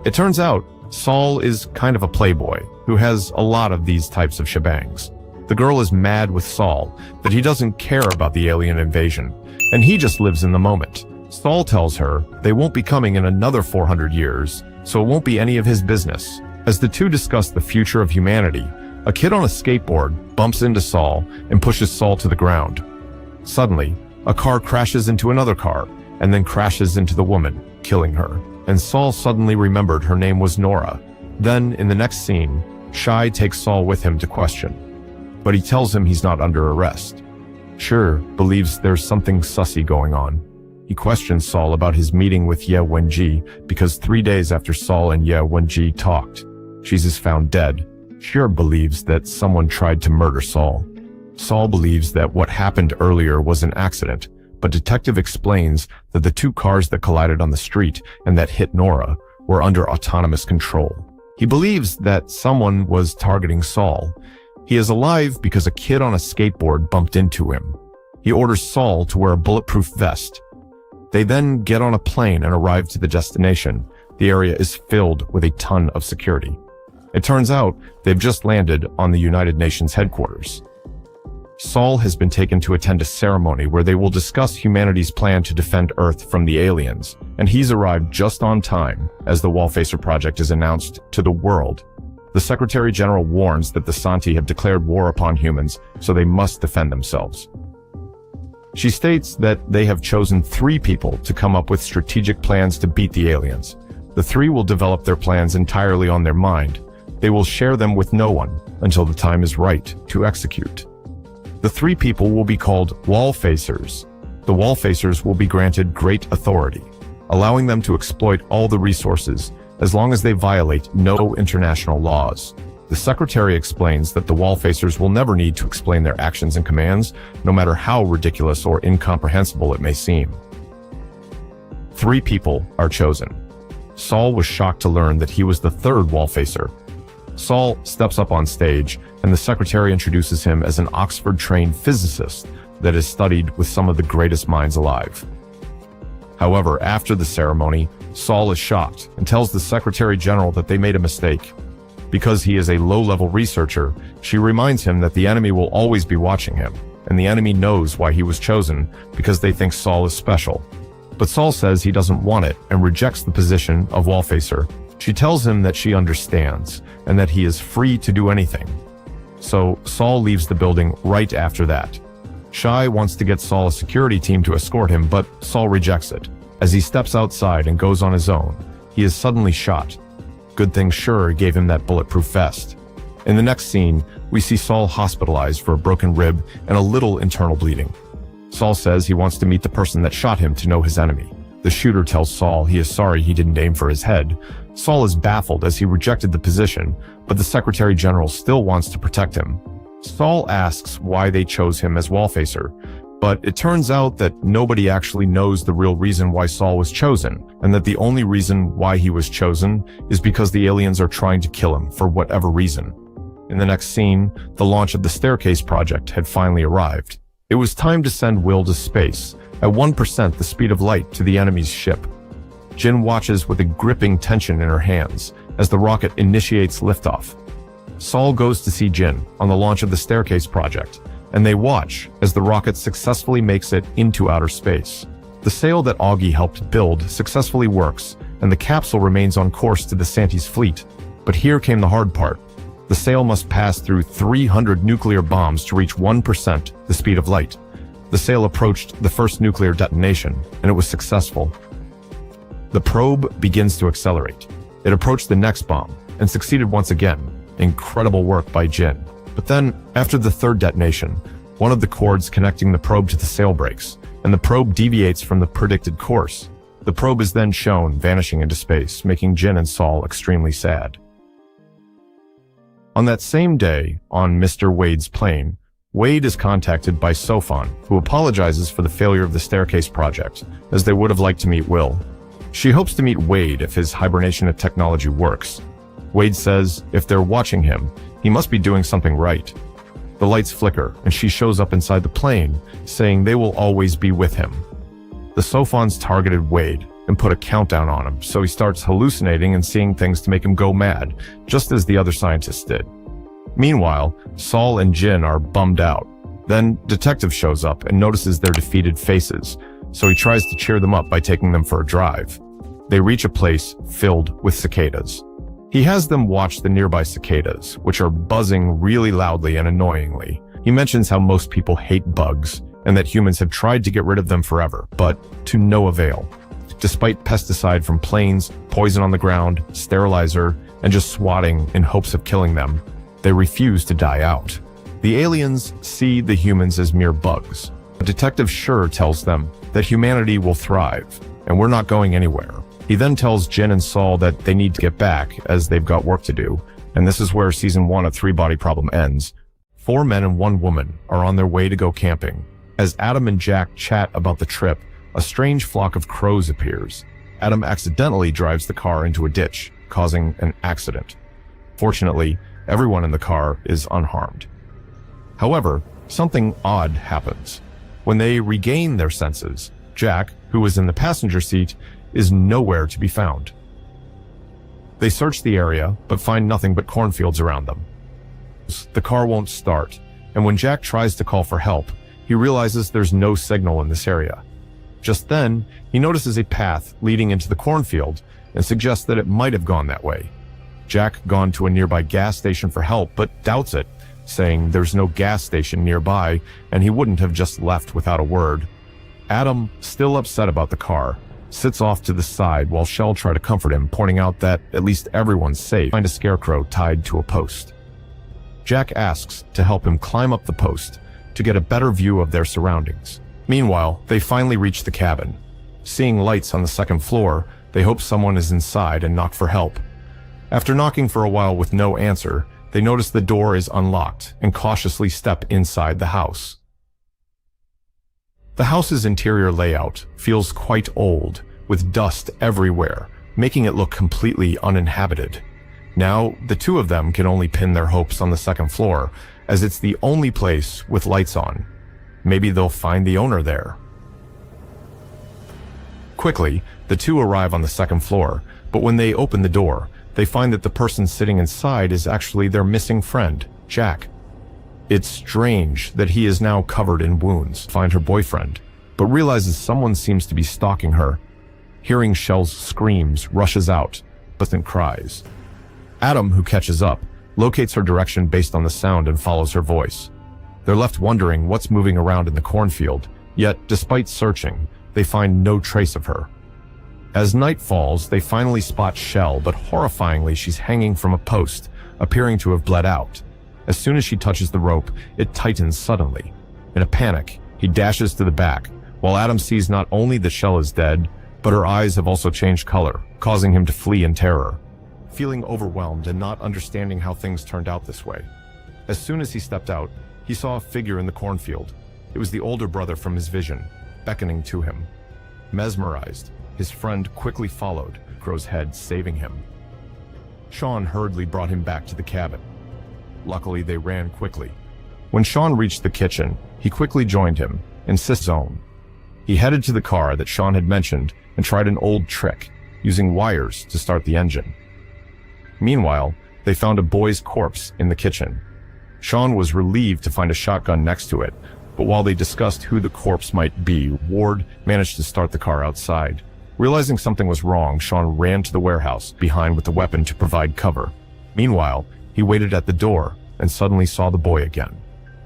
It turns out, Saul is kind of a playboy, who has a lot of these types of shebangs. The girl is mad with Saul that he doesn't care about the alien invasion, and he just lives in the moment. Saul tells her they won't be coming in another 400 years, so it won't be any of his business. As the two discuss the future of humanity, a kid on a skateboard bumps into Saul and pushes Saul to the ground. Suddenly, a car crashes into another car and then crashes into the woman, killing her. And Saul suddenly remembered her name was Nora. Then, in the next scene, Shai takes Saul with him to question, but he tells him he's not under arrest. Sure believes there's something sussy going on. He questions Saul about his meeting with Ye Wenji because 3 days after Saul and Ye Wenji talked, she's is found dead. Sure believes that someone tried to murder Saul. Saul believes that what happened earlier was an accident, but Detective explains that the 2 cars that collided on the street and that hit Nora were under autonomous control. He believes that someone was targeting Saul. He is alive because a kid on a skateboard bumped into him. He orders Saul to wear a bulletproof vest. They then get on a plane and arrive to the destination. The area is filled with a ton of security. It turns out they've just landed on the United Nations headquarters. Saul has been taken to attend a ceremony where they will discuss humanity's plan to defend Earth from the aliens, and he's arrived just on time as the Wallfacer project is announced to the world. The Secretary General warns that the Santi have declared war upon humans, so they must defend themselves. She states that they have chosen 3 people to come up with strategic plans to beat the aliens. The 3 will develop their plans entirely on their mind. They will share them with no one until the time is right to execute. The 3 people will be called Wallfacers. The Wallfacers will be granted great authority, allowing them to exploit all the resources as long as they violate no international laws. The Secretary explains that the Wallfacers will never need to explain their actions and commands, no matter how ridiculous or incomprehensible it may seem. 3 people are chosen. Saul was shocked to learn that he was the 3rd Wallfacer. Saul steps up on stage, and the Secretary introduces him as an Oxford-trained physicist that has studied with some of the greatest minds alive. However, after the ceremony, Saul is shocked and tells the Secretary General that they made a mistake. Because he is a low-level researcher, she reminds him that the enemy will always be watching him, and the enemy knows why he was chosen because they think Saul is special. But Saul says he doesn't want it and rejects the position of Wallfacer. She tells him that she understands and that he is free to do anything. So Saul leaves the building right after that. Shai wants to get Saul a security team to escort him, but Saul rejects it. As he steps outside and goes on his own, he is suddenly shot. Good thing Schur gave him that bulletproof vest. In the next scene, we see Saul hospitalized for a broken rib and a little internal bleeding. Saul says he wants to meet the person that shot him to know his enemy. The shooter tells Saul he is sorry he didn't aim for his head. Saul is baffled as he rejected the position, but the Secretary General still wants to protect him. Saul asks why they chose him as Wallfacer, but it turns out that nobody actually knows the real reason why Saul was chosen, and that the only reason why he was chosen is because the aliens are trying to kill him for whatever reason. In the next scene, the launch of the Staircase project had finally arrived. It was time to send Will to space, at 1% the speed of light to the enemy's ship. Jin watches with a gripping tension in her hands as the rocket initiates liftoff. Saul goes to see Jin on the launch of the Staircase project, and they watch as the rocket successfully makes it into outer space. The sail that Augie helped build successfully works, and the capsule remains on course to the Santi's fleet. But here came the hard part. The sail must pass through 300 nuclear bombs to reach 1% the speed of light. The sail approached the first nuclear detonation, and it was successful. The probe begins to accelerate. It approached the next bomb, and succeeded once again. Incredible work by Jin. But then, after the 3rd detonation, one of the cords connecting the probe to the sail breaks, and the probe deviates from the predicted course. The probe is then shown vanishing into space, making Jin and Saul extremely sad. On that same day, on Mr. Wade's plane, Wade is contacted by Sofan, who apologizes for the failure of the Staircase project, as they would have liked to meet Will. She hopes to meet Wade if his hibernation technology works. Wade says if they're watching him, he must be doing something right. The lights flicker, and she shows up inside the plane, saying they will always be with him. The Sofans targeted Wade and put a countdown on him, so he starts hallucinating and seeing things to make him go mad, just as the other scientists did. Meanwhile, Saul and Jin are bummed out. Then Detective shows up and notices their defeated faces, so he tries to cheer them up by taking them for a drive. They reach a place filled with cicadas. He has them watch the nearby cicadas, which are buzzing really loudly and annoyingly. He mentions how most people hate bugs, and that humans have tried to get rid of them forever, but to no avail. Despite pesticide from planes, poison on the ground, sterilizer, and just swatting in hopes of killing them. They refuse to die out. The aliens see the humans as mere bugs. Detective Schur tells them that humanity will thrive, and we're not going anywhere. He then tells Jin and Saul that they need to get back as they've got work to do, and this is where Season 1 of Three Body Problem ends. 4 men and 1 woman are on their way to go camping. As Adam and Jack chat about the trip, a strange flock of crows appears. Adam accidentally drives the car into a ditch, causing an accident. Fortunately, everyone in the car is unharmed. However, something odd happens. When they regain their senses, Jack, who was in the passenger seat, is nowhere to be found. They search the area, but find nothing but cornfields around them. The car won't start, and when Jack tries to call for help, he realizes there's no signal in this area. Just then, he notices a path leading into the cornfield and suggests that it might have gone that way. Jack gone to a nearby gas station for help, but doubts it, saying there's no gas station nearby and he wouldn't have just left without a word. Adam, still upset about the car, sits off to the side while Shell try to comfort him, pointing out that at least everyone's safe. Find a scarecrow tied to a post. Jack asks to help him climb up the post to get a better view of their surroundings. Meanwhile, they finally reach the cabin. Seeing lights on the second floor, they hope someone is inside and knock for help. After knocking for a while with no answer, they notice the door is unlocked and cautiously step inside the house. The house's interior layout feels quite old, with dust everywhere, making it look completely uninhabited. Now, the 2 of them can only pin their hopes on the second floor, as it's the only place with lights on. Maybe they'll find the owner there. Quickly, the 2 arrive on the second floor, but when they open the door, they find that the person sitting inside is actually their missing friend, Jack. It's strange that he is now covered in wounds. Find her boyfriend, but realizes someone seems to be stalking her. Hearing Shell's screams, rushes out, but then cries. Adam, who catches up, locates her direction based on the sound and follows her voice. They're left wondering what's moving around in the cornfield, yet despite searching, they find no trace of her. As night falls, they finally spot Shell, but horrifyingly she's hanging from a post, appearing to have bled out. As soon as she touches the rope, it tightens suddenly. In a panic, he dashes to the back, while Adam sees not only that Shell is dead, but her eyes have also changed color, causing him to flee in terror. Feeling overwhelmed and not understanding how things turned out this way. As soon as he stepped out, he saw a figure in the cornfield. It was the older brother from his vision, beckoning to him. Mesmerized, his friend quickly followed, Crow's head saving him. Sean hurriedly brought him back to the cabin. Luckily, they ran quickly. When Sean reached the kitchen, he quickly joined him, insists on. He headed to the car that Sean had mentioned and tried an old trick, using wires to start the engine. Meanwhile, they found a boy's corpse in the kitchen. Sean was relieved to find a shotgun next to it, but while they discussed who the corpse might be, Ward managed to start the car outside. Realizing something was wrong, Sean ran to the warehouse behind with the weapon to provide cover. Meanwhile, he waited at the door and suddenly saw the boy again.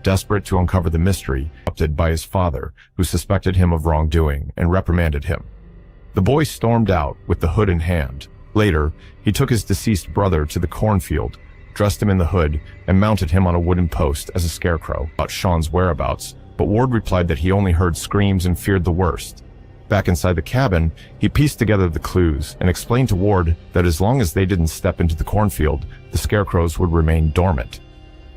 Desperate to uncover the mystery, interrupted by his father, who suspected him of wrongdoing and reprimanded him. The boy stormed out with the hood in hand. Later, he took his deceased brother to the cornfield, dressed him in the hood, and mounted him on a wooden post as a scarecrow about Sean's whereabouts, but Ward replied that he only heard screams and feared the worst. Back inside the cabin, he pieced together the clues and explained to Ward that as long as they didn't step into the cornfield, the scarecrows would remain dormant.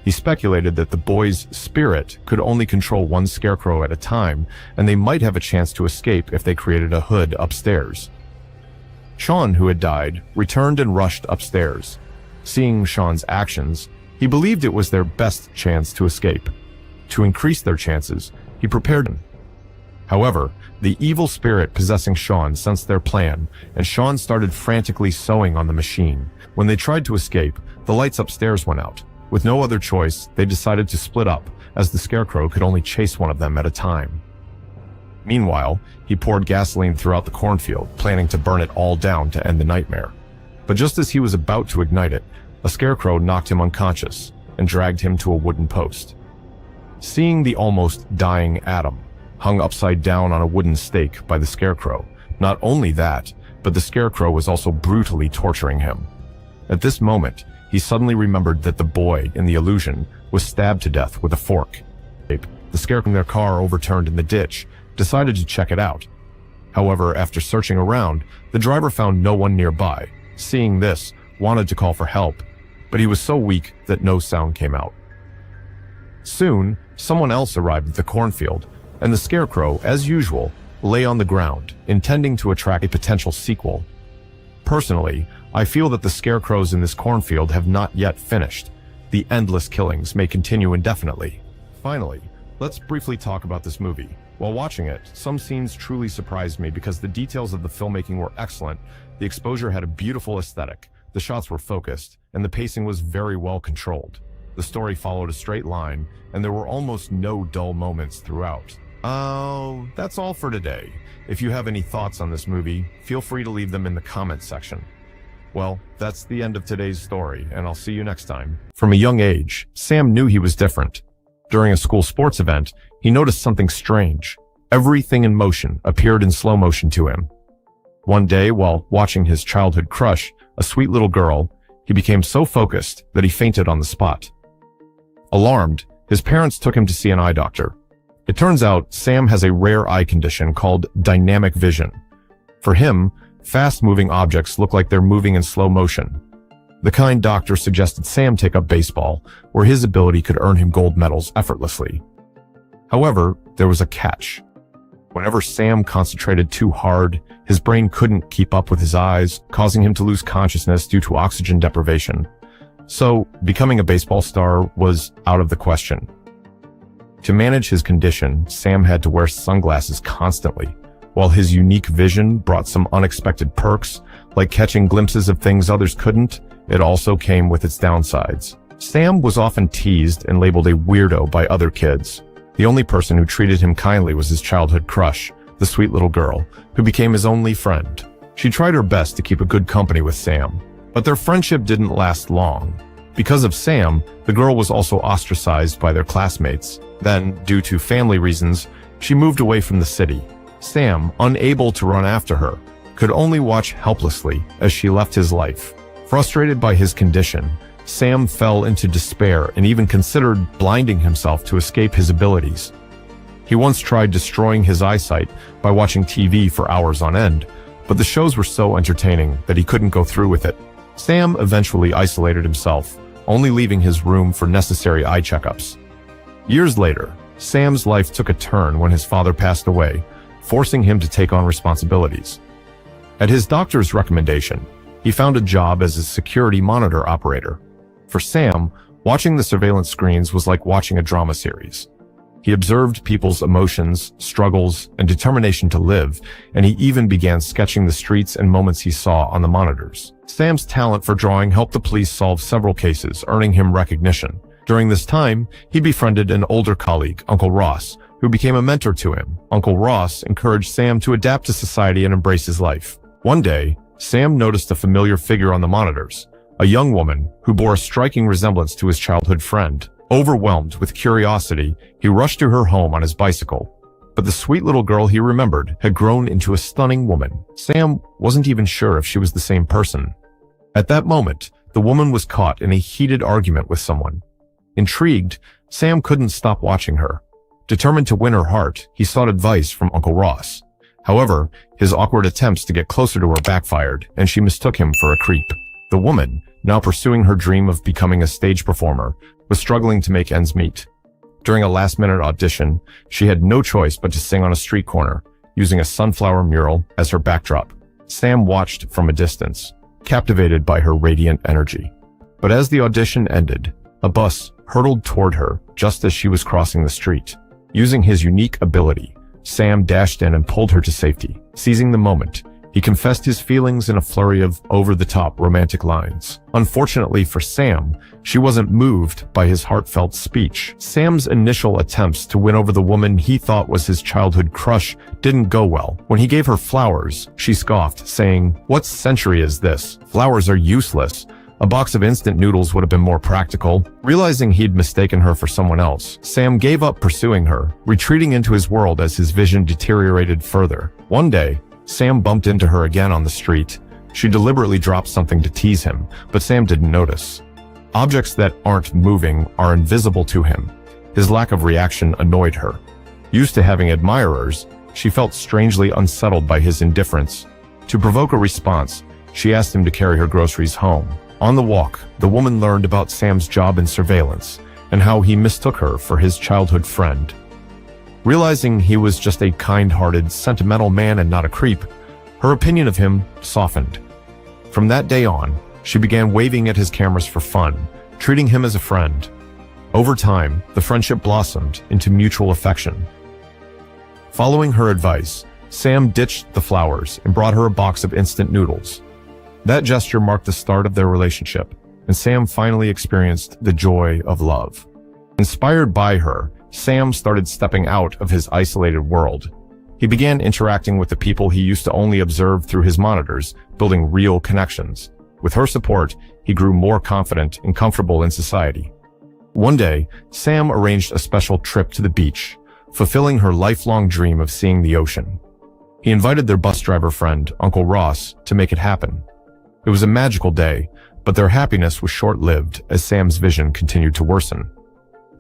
He speculated that the boy's spirit could only control one scarecrow at a time, and they might have a chance to escape if they created a hood upstairs. Sean, who had died, returned and rushed upstairs. Seeing Sean's actions, he believed it was their best chance to escape. To increase their chances, he prepared him. However, the evil spirit possessing Sean sensed their plan, and Sean started frantically sewing on the machine. When they tried to escape, the lights upstairs went out. With no other choice, they decided to split up, as the scarecrow could only chase one of them at a time. Meanwhile, he poured gasoline throughout the cornfield, planning to burn it all down to end the nightmare. But just as he was about to ignite it, a scarecrow knocked him unconscious and dragged him to a wooden post. Seeing the almost dying Adam, hung upside down on a wooden stake by the scarecrow, not only that, but the scarecrow was also brutally torturing him. At this moment, he suddenly remembered that the boy in the illusion was stabbed to death with a fork. The scarecrow in their car overturned in the ditch, decided to check it out. However, after searching around, the driver found no one nearby. Seeing this, wanted to call for help, but he was so weak that no sound came out. Soon, someone else arrived at the cornfield, and the scarecrow, as usual, lay on the ground, intending to attract a potential sequel. Personally, I feel that the scarecrows in this cornfield have not yet finished. The endless killings may continue indefinitely. Finally, let's briefly talk about this movie. While watching it, some scenes truly surprised me because the details of the filmmaking were excellent, the exposure had a beautiful aesthetic, the shots were focused, and the pacing was very well controlled. The story followed a straight line, and there were almost no dull moments throughout. That's all for today. If you have any thoughts on this movie, feel free to leave them in the comments section. Well, that's the end of today's story, and I'll see you next time. From a young age, Sam knew he was different. During a school sports event, he noticed something strange. Everything in motion appeared in slow motion to him. One day, while watching his childhood crush, a sweet little girl, he became so focused that he fainted on the spot. Alarmed, his parents took him to see an eye doctor. It turns out Sam has a rare eye condition called dynamic vision. For him, fast-moving objects look like they're moving in slow motion. The kind doctor suggested Sam take up baseball, where his ability could earn him gold medals effortlessly. However, there was a catch. Whenever Sam concentrated too hard, his brain couldn't keep up with his eyes, causing him to lose consciousness due to oxygen deprivation. So, becoming a baseball star was out of the question. To manage his condition, Sam had to wear sunglasses constantly. While his unique vision brought some unexpected perks, like catching glimpses of things others couldn't, it also came with its downsides. Sam was often teased and labeled a weirdo by other kids. The only person who treated him kindly was his childhood crush, the sweet little girl, who became his only friend. She tried her best to keep a good company with Sam, but their friendship didn't last long. Because of Sam, the girl was also ostracized by their classmates. Then, due to family reasons, she moved away from the city. Sam, unable to run after her, could only watch helplessly as she left his life. Frustrated by his condition, Sam fell into despair and even considered blinding himself to escape his abilities. He once tried destroying his eyesight by watching TV for hours on end, but the shows were so entertaining that he couldn't go through with it. Sam eventually isolated himself, only leaving his room for necessary eye checkups. Years later, Sam's life took a turn when his father passed away, forcing him to take on responsibilities. At his doctor's recommendation, he found a job as a security monitor operator. For Sam, watching the surveillance screens was like watching a drama series. He observed people's emotions, struggles, and determination to live, and he even began sketching the streets and moments he saw on the monitors. Sam's talent for drawing helped the police solve several cases, earning him recognition. During this time, he befriended an older colleague, Uncle Ross, who became a mentor to him. Uncle Ross encouraged Sam to adapt to society and embrace his life. One day, Sam noticed a familiar figure on the monitors, a young woman who bore a striking resemblance to his childhood friend. Overwhelmed with curiosity, he rushed to her home on his bicycle. But the sweet little girl he remembered had grown into a stunning woman. Sam wasn't even sure if she was the same person. At that moment, the woman was caught in a heated argument with someone. Intrigued, Sam couldn't stop watching her. Determined to win her heart, he sought advice from Uncle Ross. However, his awkward attempts to get closer to her backfired, and she mistook him for a creep. The woman, now pursuing her dream of becoming a stage performer, was struggling to make ends meet. During a last-minute audition, she had no choice but to sing on a street corner, using a sunflower mural as her backdrop. Sam watched from a distance, captivated by her radiant energy. But as the audition ended, a bus hurtled toward her just as she was crossing the street. Using his unique ability, Sam dashed in and pulled her to safety. Seizing the moment, he confessed his feelings in a flurry of over-the-top romantic lines. Unfortunately for Sam, she wasn't moved by his heartfelt speech. Sam's initial attempts to win over the woman he thought was his childhood crush didn't go well. When he gave her flowers, she scoffed, saying, "What century is this? Flowers are useless. A box of instant noodles would have been more practical." Realizing he'd mistaken her for someone else, Sam gave up pursuing her, retreating into his world as his vision deteriorated further. One day, Sam bumped into her again on the street. She deliberately dropped something to tease him, but Sam didn't notice. Objects that aren't moving are invisible to him. His lack of reaction annoyed her. Used to having admirers, she felt strangely unsettled by his indifference. To provoke a response, she asked him to carry her groceries home. On the walk, the woman learned about Sam's job in surveillance and how he mistook her for his childhood friend. Realizing he was just a kind-hearted, sentimental man and not a creep, her opinion of him softened. From that day on, she began waving at his cameras for fun, treating him as a friend. Over time, the friendship blossomed into mutual affection. Following her advice, Sam ditched the flowers and brought her a box of instant noodles. That gesture marked the start of their relationship, and Sam finally experienced the joy of love. Inspired by her, Sam started stepping out of his isolated world. He began interacting with the people he used to only observe through his monitors, building real connections. With her support, he grew more confident and comfortable in society. One day, Sam arranged a special trip to the beach, fulfilling her lifelong dream of seeing the ocean. He invited their bus driver friend, Uncle Ross, to make it happen. It was a magical day, but their happiness was short-lived as Sam's vision continued to worsen.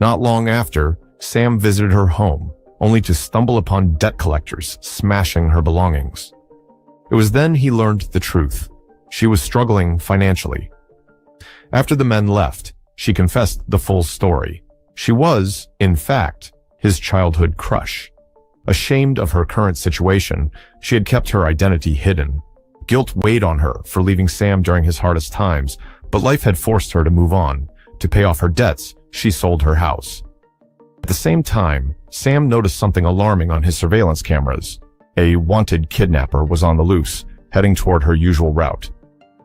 Not long after, Sam visited her home, only to stumble upon debt collectors smashing her belongings. It was then he learned the truth. She was struggling financially. After the men left, she confessed the full story. She was, in fact, his childhood crush. Ashamed of her current situation, she had kept her identity hidden. Guilt weighed on her for leaving Sam during his hardest times, but life had forced her to move on. To pay off her debts, she sold her house. At the same time, Sam noticed something alarming on his surveillance cameras. A wanted kidnapper was on the loose, heading toward her usual route.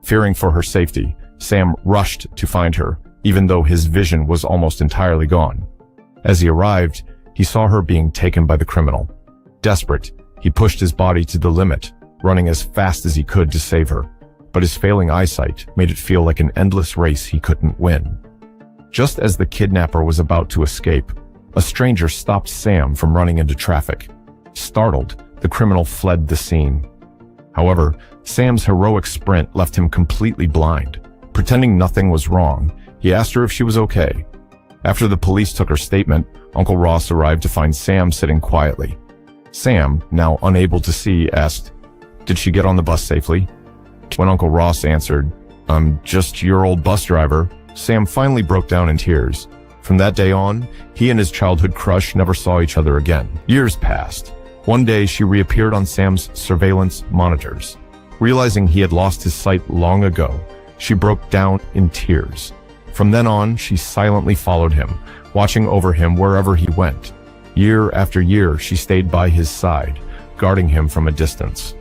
Fearing for her safety, Sam rushed to find her, even though his vision was almost entirely gone. As he arrived, he saw her being taken by the criminal. Desperate, he pushed his body to the limit, running as fast as he could to save her, but his failing eyesight made it feel like an endless race he couldn't win. Just as the kidnapper was about to escape, a stranger stopped Sam from running into traffic. Startled, the criminal fled the scene. However, Sam's heroic sprint left him completely blind. Pretending nothing was wrong, he asked her if she was okay. After the police took her statement, Uncle Ross arrived to find Sam sitting quietly. Sam, now unable to see, asked, "Did she get on the bus safely?" When Uncle Ross answered, "I'm just your old bus driver," Sam finally broke down in tears. From that day on, he and his childhood crush never saw each other again. Years passed. One day, she reappeared on Sam's surveillance monitors. Realizing he had lost his sight long ago, she broke down in tears. From then on, she silently followed him, watching over him wherever he went. Year after year, she stayed by his side, guarding him from a distance.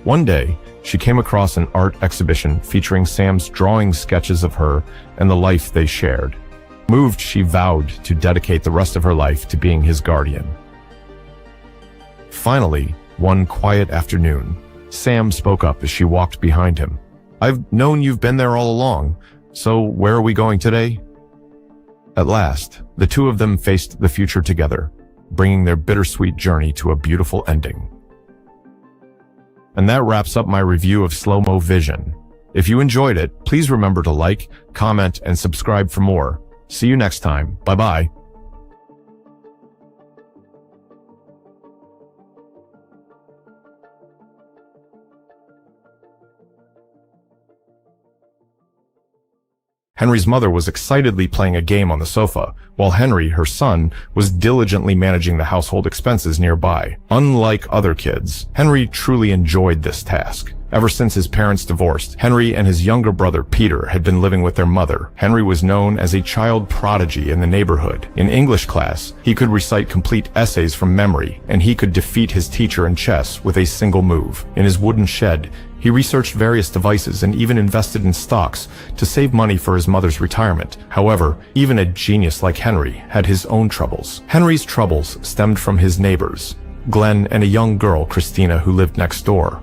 One day, she came across an art exhibition featuring Sam's drawing sketches of her and the life they shared. Moved, she vowed to dedicate the rest of her life to being his guardian. Finally, one quiet afternoon, Sam spoke up as she walked behind him. "I've known you've been there all along, so where are we going today?" At last, the two of them faced the future together, bringing their bittersweet journey to a beautiful ending. And that wraps up my review of Slow-Mo Vision. If you enjoyed it, please remember to like, comment, and subscribe for more. See you next time. Bye-bye. Henry's mother was excitedly playing a game on the sofa, while Henry, her son, was diligently managing the household expenses nearby. Unlike other kids, Henry truly enjoyed this task. Ever since his parents divorced, Henry and his younger brother Peter had been living with their mother. Henry was known as a child prodigy in the neighborhood. In English class, he could recite complete essays from memory, and he could defeat his teacher in chess with a single move. In his wooden shed, he researched various devices and even invested in stocks to save money for his mother's retirement. However, even a genius like Henry had his own troubles. Henry's troubles stemmed from his neighbors, Glenn and a young girl, Christina, who lived next door.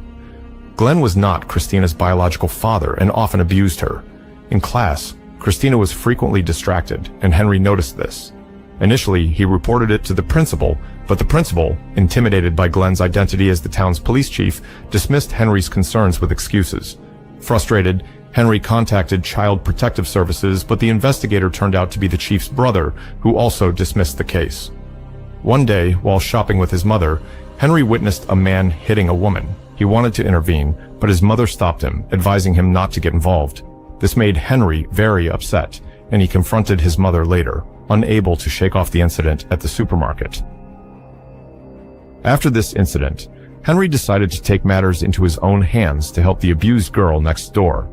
Glenn was not Christina's biological father and often abused her. In class, Christina was frequently distracted, and Henry noticed this. Initially, he reported it to the principal, But the principal, intimidated by Glenn's identity as the town's police chief, dismissed Henry's concerns with excuses. Frustrated, Henry contacted Child Protective Services, but the investigator turned out to be the chief's brother, who also dismissed the case. One day, while shopping with his mother, Henry witnessed a man hitting a woman. He wanted to intervene, but his mother stopped him, advising him not to get involved. This made Henry very upset, and he confronted his mother later, unable to shake off the incident at the supermarket. After this incident, Henry decided to take matters into his own hands to help the abused girl next door.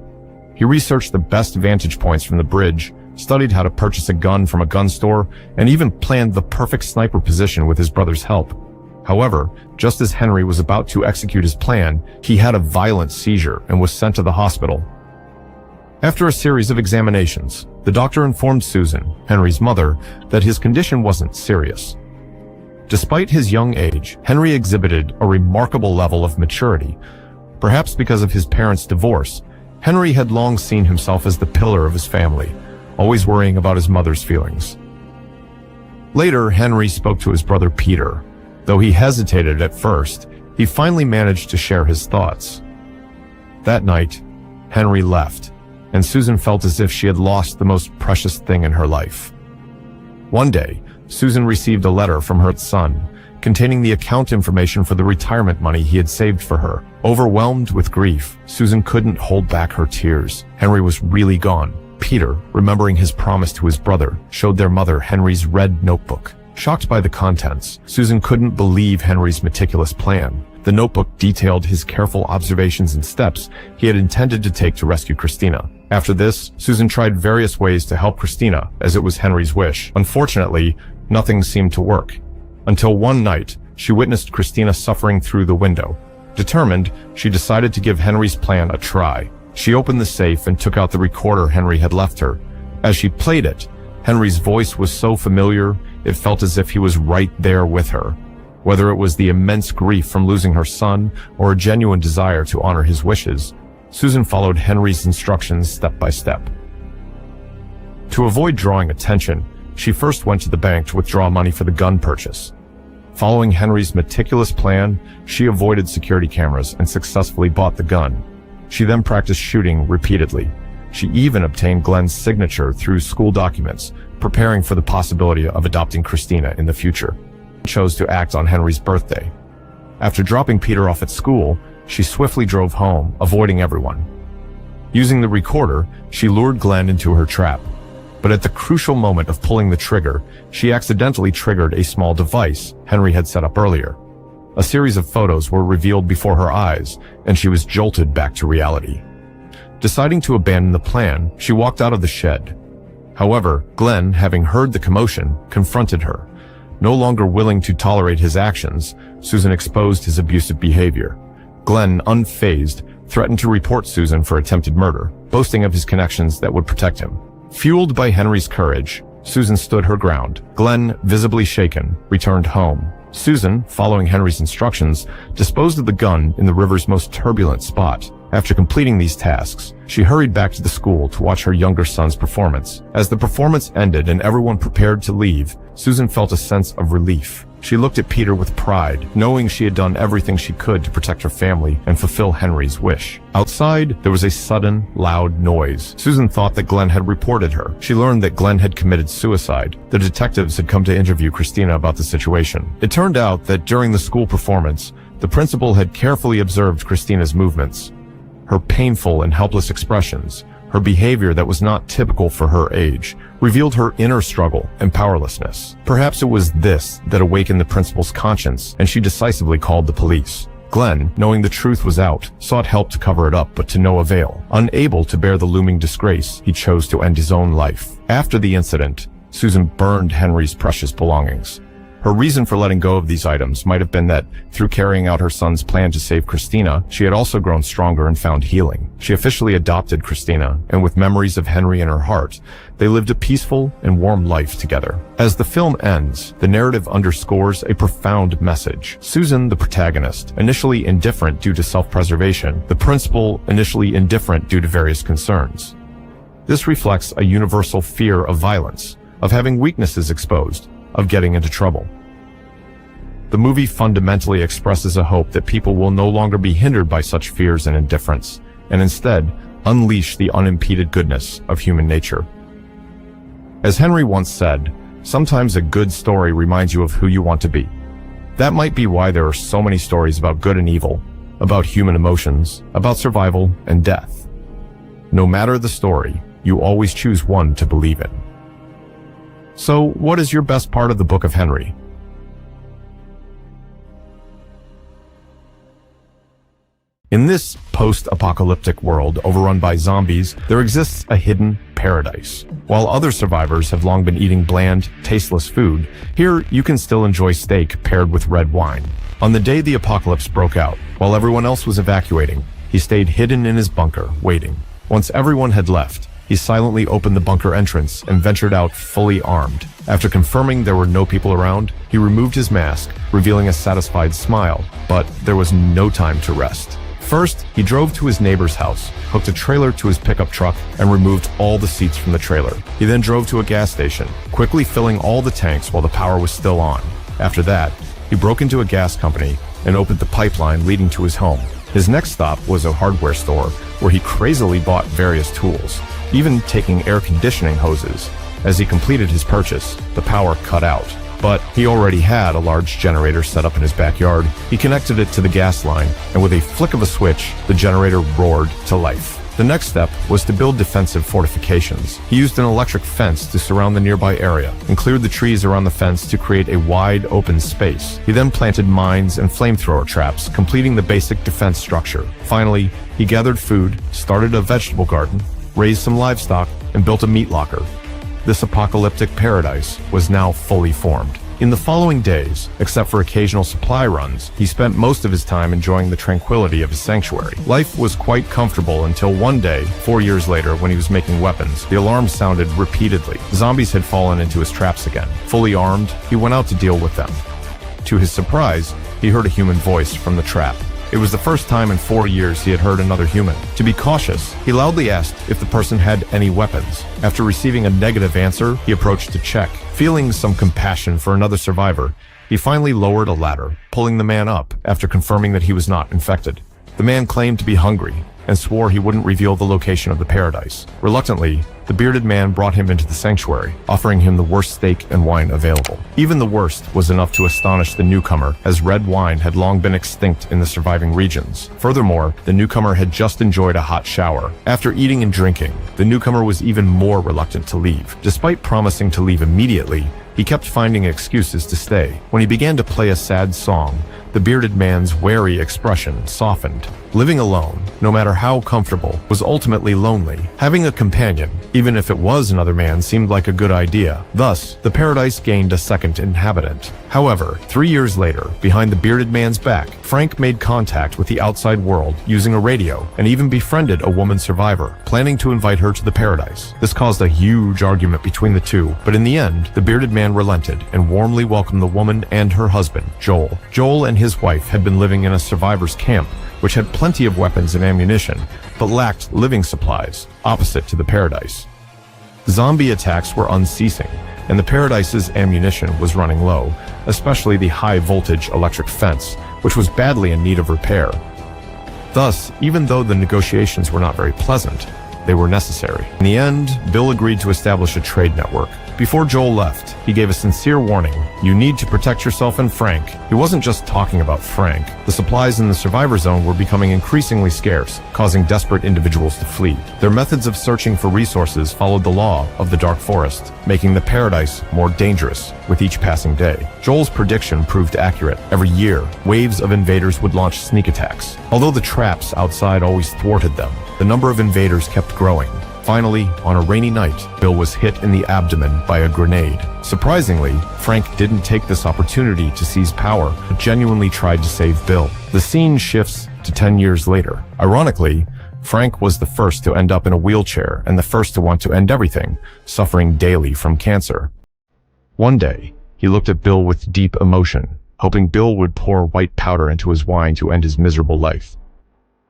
He researched the best vantage points from the bridge, studied how to purchase a gun from a gun store, and even planned the perfect sniper position with his brother's help. However, just as Henry was about to execute his plan, he had a violent seizure and was sent to the hospital. After a series of examinations, the doctor informed Susan, Henry's mother, that his condition wasn't serious. Despite his young age, Henry exhibited a remarkable level of maturity. Perhaps because of his parents' divorce, Henry had long seen himself as the pillar of his family, always worrying about his mother's feelings. Later, Henry spoke to his brother Peter. Though he hesitated at first, he finally managed to share his thoughts. That night, Henry left, and Susan felt as if she had lost the most precious thing in her life. One day, Susan received a letter from her son, containing the account information for the retirement money he had saved for her. Overwhelmed with grief, Susan couldn't hold back her tears. Henry was really gone. Peter, remembering his promise to his brother, showed their mother Henry's red notebook. Shocked by the contents, Susan couldn't believe Henry's meticulous plan. The notebook detailed his careful observations and steps he had intended to take to rescue Christina. After this, Susan tried various ways to help Christina, as it was Henry's wish. Unfortunately, nothing seemed to work. Until one night, she witnessed Christina suffering through the window. Determined, she decided to give Henry's plan a try. She opened the safe and took out the recorder Henry had left her. As she played it, Henry's voice was so familiar, it felt as if he was right there with her. Whether it was the immense grief from losing her son or a genuine desire to honor his wishes, Susan followed Henry's instructions step by step. To avoid drawing attention, she first went to the bank to withdraw money for the gun purchase. Following Henry's meticulous plan, she avoided security cameras and successfully bought the gun. She then practiced shooting repeatedly. She even obtained Glenn's signature through school documents, preparing for the possibility of adopting Christina in the future. She chose to act on Henry's birthday. After dropping Peter off at school, she swiftly drove home, avoiding everyone. Using the recorder, she lured Glenn into her trap. But at the crucial moment of pulling the trigger, she accidentally triggered a small device Henry had set up earlier. A series of photos were revealed before her eyes, and she was jolted back to reality. Deciding to abandon the plan, she walked out of the shed. However, Glenn, having heard the commotion, confronted her. No longer willing to tolerate his actions, Susan exposed his abusive behavior. Glenn, unfazed, threatened to report Susan for attempted murder, boasting of his connections that would protect him. Fueled by Henry's courage, Susan stood her ground. Glenn, visibly shaken, returned home. Susan, following Henry's instructions, disposed of the gun in the river's most turbulent spot. After completing these tasks, she hurried back to the school to watch her younger son's performance. As the performance ended and everyone prepared to leave, Susan felt a sense of relief. She looked at Peter with pride, knowing she had done everything she could to protect her family and fulfill Henry's wish. Outside, there was a sudden, loud noise. Susan thought that Glenn had reported her. She learned that Glenn had committed suicide. The detectives had come to interview Christina about the situation. It turned out that during the school performance, the principal had carefully observed Christina's movements. Her painful and helpless expressions, her behavior that was not typical for her age, revealed her inner struggle and powerlessness. Perhaps it was this that awakened the principal's conscience, and she decisively called the police. Glenn, knowing the truth was out, sought help to cover it up, but to no avail. Unable to bear the looming disgrace, he chose to end his own life. After the incident, Susan burned Henry's precious belongings. Her reason for letting go of these items might have been that, through carrying out her son's plan to save Christina, she had also grown stronger and found healing. She officially adopted Christina, and with memories of Henry in her heart, they lived a peaceful and warm life together. As the film ends, the narrative underscores a profound message. Susan, the protagonist, initially indifferent due to self-preservation, the principal, initially indifferent due to various concerns. This reflects a universal fear of violence, of having weaknesses exposed, of getting into trouble. The movie fundamentally expresses a hope that people will no longer be hindered by such fears and indifference, and instead unleash the unimpeded goodness of human nature. As Henry once said, sometimes a good story reminds you of who you want to be. That might be why there are so many stories about good and evil, about human emotions, about survival and death. No matter the story, you always choose one to believe in. So, what is your best part of the Book of Henry? In this post-apocalyptic world overrun by zombies, there exists a hidden paradise. While other survivors have long been eating bland, tasteless food, here you can still enjoy steak paired with red wine. On the day the apocalypse broke out, while everyone else was evacuating, he stayed hidden in his bunker, waiting. Once everyone had left, he silently opened the bunker entrance and ventured out fully armed. After confirming there were no people around, he removed his mask, revealing a satisfied smile. But there was no time to rest. First, he drove to his neighbor's house, hooked a trailer to his pickup truck, and removed all the seats from the trailer. He then drove to a gas station, quickly filling all the tanks while the power was still on. After that, he broke into a gas company and opened the pipeline leading to his home. His next stop was a hardware store where he crazily bought various tools, even taking air conditioning hoses. As he completed his purchase, the power cut out. But he already had a large generator set up in his backyard. He connected it to the gas line, and with a flick of a switch, the generator roared to life. The next step was to build defensive fortifications. He used an electric fence to surround the nearby area and cleared the trees around the fence to create a wide open space. He then planted mines and flamethrower traps, completing the basic defense structure. Finally, he gathered food, started a vegetable garden, raised some livestock, and built a meat locker. This apocalyptic paradise was now fully formed. In the following days, except for occasional supply runs, he spent most of his time enjoying the tranquility of his sanctuary. Life was quite comfortable until one day, 4 years later, when he was making weapons, the alarm sounded repeatedly. Zombies had fallen into his traps again. Fully armed, he went out to deal with them. To his surprise, he heard a human voice from the trap. It was the first time in 4 years he had heard another human. To be cautious, he loudly asked if the person had any weapons. After receiving a negative answer, he approached to check. Feeling some compassion for another survivor, he finally lowered a ladder, pulling the man up after confirming that he was not infected. The man claimed to be hungry and swore he wouldn't reveal the location of the paradise. Reluctantly, the bearded man brought him into the sanctuary, offering him the worst steak and wine available. Even the worst was enough to astonish the newcomer, as red wine had long been extinct in the surviving regions. Furthermore, the newcomer had just enjoyed a hot shower. After eating and drinking, the newcomer was even more reluctant to leave. Despite promising to leave immediately, he kept finding excuses to stay. When he began to play a sad song, the bearded man's wary expression softened. Living alone, no matter how comfortable, was ultimately lonely. Having a companion, even if it was another man, seemed like a good idea. Thus, the paradise gained a second inhabitant. However, 3 years later, behind the bearded man's back, Frank made contact with the outside world using a radio and even befriended a woman survivor, planning to invite her to the paradise. This caused a huge argument between the two, but in the end, the bearded man relented and warmly welcomed the woman and her husband, Joel. Joel and his wife had been living in a survivor's camp, which had plenty of weapons and ammunition, but lacked living supplies, opposite to the paradise. Zombie attacks were unceasing, and the paradise's ammunition was running low, especially the high-voltage electric fence, which was badly in need of repair. Thus, even though the negotiations were not very pleasant, they were necessary. In the end, Bill agreed to establish a trade network. Before Joel left, he gave a sincere warning. You need to protect yourself and Frank. He wasn't just talking about Frank. The supplies in the survivor zone were becoming increasingly scarce, causing desperate individuals to flee. Their methods of searching for resources followed the law of the dark forest, making the paradise more dangerous with each passing day. Joel's prediction proved accurate. Every year, waves of invaders would launch sneak attacks. Although the traps outside always thwarted them, the number of invaders kept growing. Finally, on a rainy night, Bill was hit in the abdomen by a grenade. Surprisingly, Frank didn't take this opportunity to seize power, but genuinely tried to save Bill. The scene shifts to 10 years later. Ironically, Frank was the first to end up in a wheelchair and the first to want to end everything, suffering daily from cancer. One day, he looked at Bill with deep emotion, hoping Bill would pour white powder into his wine to end his miserable life.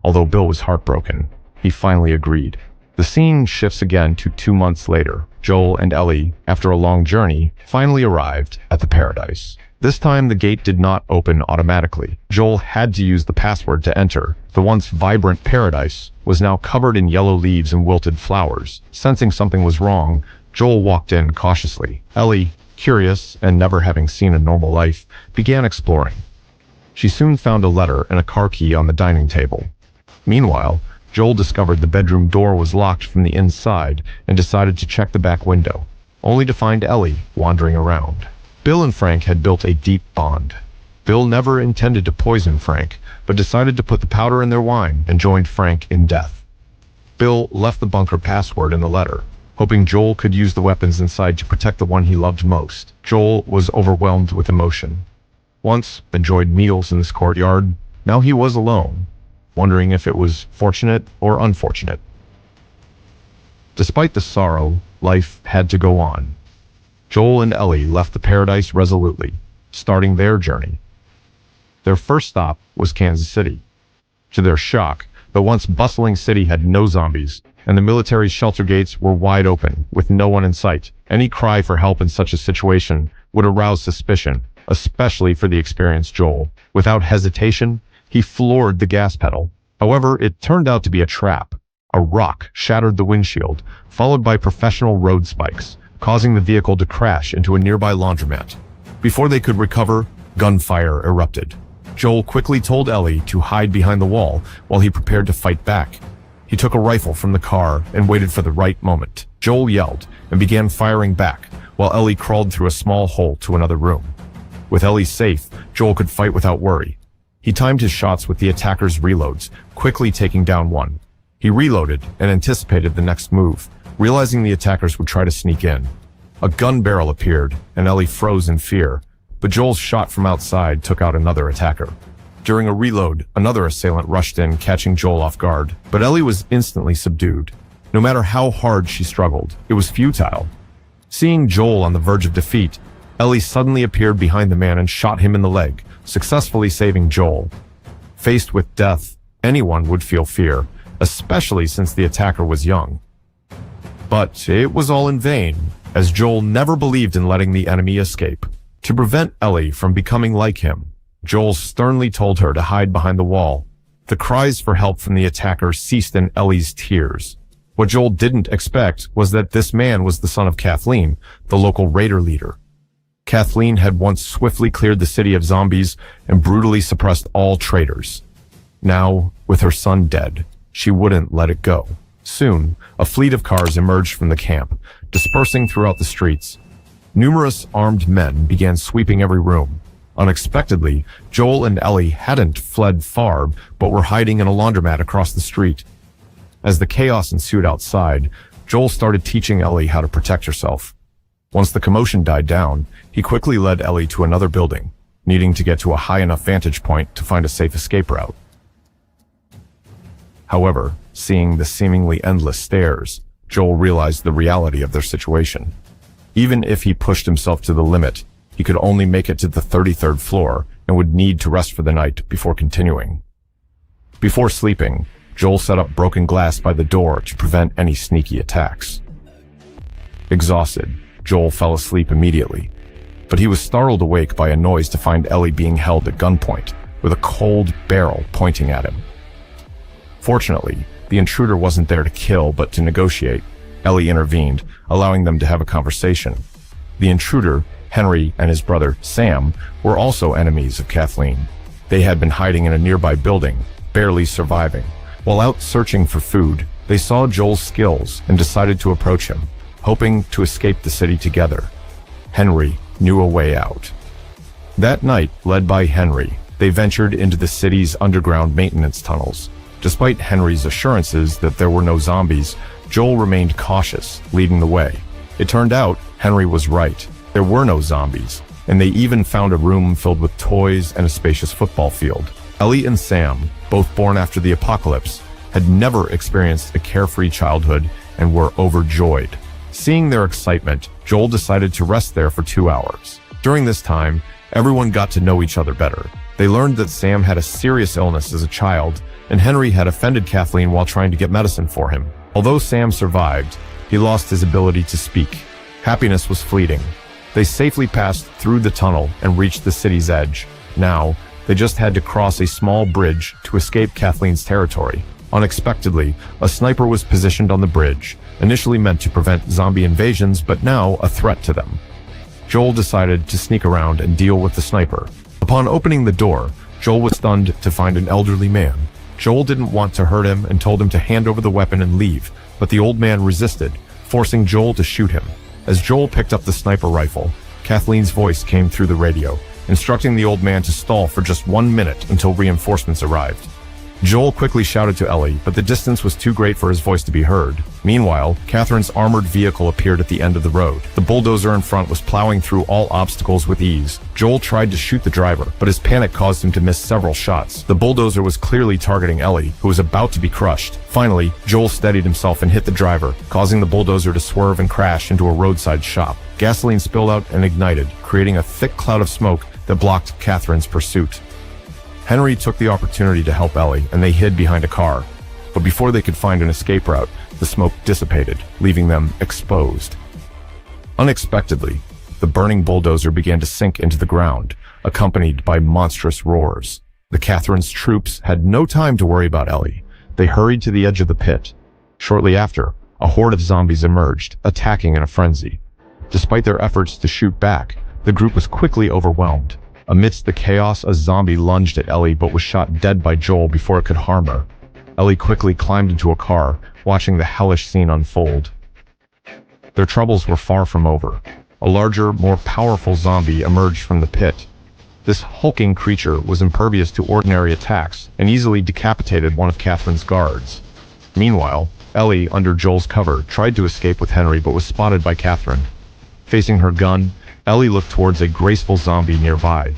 Although Bill was heartbroken, he finally agreed. The scene shifts again to 2 months later. Joel and Ellie, after a long journey, finally arrived at the paradise. This time, the gate did not open automatically. Joel had to use the password to enter. The once vibrant paradise was now covered in yellow leaves and wilted flowers. Sensing something was wrong, Joel walked in cautiously. Ellie, curious and never having seen a normal life, began exploring. She soon found a letter and a car key on the dining table. Meanwhile, Joel discovered the bedroom door was locked from the inside and decided to check the back window, only to find Ellie wandering around. Bill and Frank had built a deep bond. Bill never intended to poison Frank, but decided to put the powder in their wine and joined Frank in death. Bill left the bunker password in the letter, hoping Joel could use the weapons inside to protect the one he loved most. Joel was overwhelmed with emotion. Once enjoyed meals in this courtyard, now he was alone, wondering if it was fortunate or unfortunate. Despite the sorrow, life had to go on. Joel and Ellie left the paradise resolutely, starting their journey. Their first stop was Kansas City. To their shock, the once bustling city had no zombies, and the military's shelter gates were wide open, with no one in sight. Any cry for help in such a situation would arouse suspicion, especially for the experienced Joel. Without hesitation, he floored the gas pedal. However, it turned out to be a trap. A rock shattered the windshield, followed by professional road spikes, causing the vehicle to crash into a nearby laundromat. Before they could recover, gunfire erupted. Joel quickly told Ellie to hide behind the wall while he prepared to fight back. He took a rifle from the car and waited for the right moment. Joel yelled and began firing back, while Ellie crawled through a small hole to another room. With Ellie safe, Joel could fight without worry. He timed his shots with the attacker's reloads, quickly taking down one. He reloaded and anticipated the next move, realizing the attackers would try to sneak in. A gun barrel appeared, and Ellie froze in fear, but Joel's shot from outside took out another attacker. During a reload, another assailant rushed in, catching Joel off guard, but Ellie was instantly subdued. No matter how hard she struggled, it was futile. Seeing Joel on the verge of defeat, Ellie suddenly appeared behind the man and shot him in the leg, successfully saving Joel. Faced with death, anyone would feel fear, especially since the attacker was young. But it was all in vain, as Joel never believed in letting the enemy escape. To prevent Ellie from becoming like him, Joel sternly told her to hide behind the wall. The cries for help from the attacker ceased in Ellie's tears. What Joel didn't expect was that this man was the son of Kathleen, the local raider leader. Kathleen had once swiftly cleared the city of zombies and brutally suppressed all traitors. Now, with her son dead, she wouldn't let it go. Soon, a fleet of cars emerged from the camp, dispersing throughout the streets. Numerous armed men began sweeping every room. Unexpectedly, Joel and Ellie hadn't fled far, but were hiding in a laundromat across the street. As the chaos ensued outside, Joel started teaching Ellie how to protect herself. Once the commotion died down, he quickly led Ellie to another building, needing to get to a high enough vantage point to find a safe escape route. However, seeing the seemingly endless stairs, Joel realized the reality of their situation. Even if he pushed himself to the limit, he could only make it to the 33rd floor and would need to rest for the night before continuing. Before sleeping, Joel set up broken glass by the door to prevent any sneaky attacks. Exhausted, Joel fell asleep immediately, but he was startled awake by a noise to find Ellie being held at gunpoint, with a cold barrel pointing at him. Fortunately, the intruder wasn't there to kill, but to negotiate. Ellie intervened, allowing them to have a conversation. The intruder, Henry, and his brother, Sam, were also enemies of Kathleen. They had been hiding in a nearby building, barely surviving. While out searching for food, they saw Joel's skills and decided to approach him, hoping to escape the city together. Henry knew a way out. That night, led by Henry, they ventured into the city's underground maintenance tunnels. Despite Henry's assurances that there were no zombies, Joel remained cautious, leading the way. It turned out Henry was right. There were no zombies, and they even found a room filled with toys and a spacious football field. Ellie and Sam, both born after the apocalypse, had never experienced a carefree childhood and were overjoyed. Seeing their excitement, Joel decided to rest there for 2 hours. During this time, everyone got to know each other better. They learned that Sam had a serious illness as a child, and Henry had offended Kathleen while trying to get medicine for him. Although Sam survived, he lost his ability to speak. Happiness was fleeting. They safely passed through the tunnel and reached the city's edge. Now, they just had to cross a small bridge to escape Kathleen's territory. Unexpectedly, a sniper was positioned on the bridge, initially meant to prevent zombie invasions, but now a threat to them. Joel decided to sneak around and deal with the sniper. Upon opening the door, Joel was stunned to find an elderly man. Joel didn't want to hurt him and told him to hand over the weapon and leave, but the old man resisted, forcing Joel to shoot him. As Joel picked up the sniper rifle, Kathleen's voice came through the radio, instructing the old man to stall for just 1 minute until reinforcements arrived. Joel quickly shouted to Ellie, but the distance was too great for his voice to be heard. Meanwhile, Catherine's armored vehicle appeared at the end of the road. The bulldozer in front was plowing through all obstacles with ease. Joel tried to shoot the driver, but his panic caused him to miss several shots. The bulldozer was clearly targeting Ellie, who was about to be crushed. Finally, Joel steadied himself and hit the driver, causing the bulldozer to swerve and crash into a roadside shop. Gasoline spilled out and ignited, creating a thick cloud of smoke that blocked Catherine's pursuit. Henry took the opportunity to help Ellie, and they hid behind a car. But before they could find an escape route, the smoke dissipated, leaving them exposed. Unexpectedly, the burning bulldozer began to sink into the ground, accompanied by monstrous roars. The Catherine's troops had no time to worry about Ellie. They hurried to the edge of the pit. Shortly after, a horde of zombies emerged, attacking in a frenzy. Despite their efforts to shoot back, the group was quickly overwhelmed. Amidst the chaos, a zombie lunged at Ellie but was shot dead by Joel before it could harm her. Ellie quickly climbed into a car, watching the hellish scene unfold. Their troubles were far from over. A larger, more powerful zombie emerged from the pit. This hulking creature was impervious to ordinary attacks and easily decapitated one of Catherine's guards. Meanwhile, Ellie, under Joel's cover, tried to escape with Henry but was spotted by Catherine. Facing her gun, Ellie looked towards a graceful zombie nearby.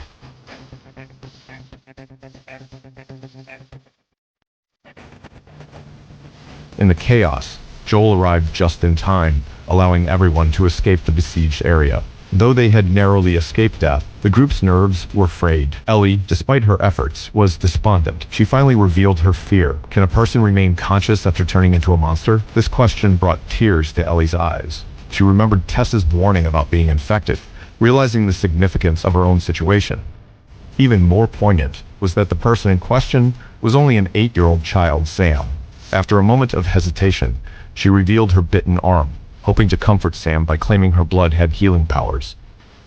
In the chaos, Joel arrived just in time, allowing everyone to escape the besieged area. Though they had narrowly escaped death, the group's nerves were frayed. Ellie, despite her efforts, was despondent. She finally revealed her fear. Can a person remain conscious after turning into a monster? This question brought tears to Ellie's eyes. She remembered Tessa's warning about being infected, realizing the significance of her own situation. Even more poignant was that the person in question was only an 8-year-old child, Sam. After a moment of hesitation, she revealed her bitten arm, hoping to comfort Sam by claiming her blood had healing powers.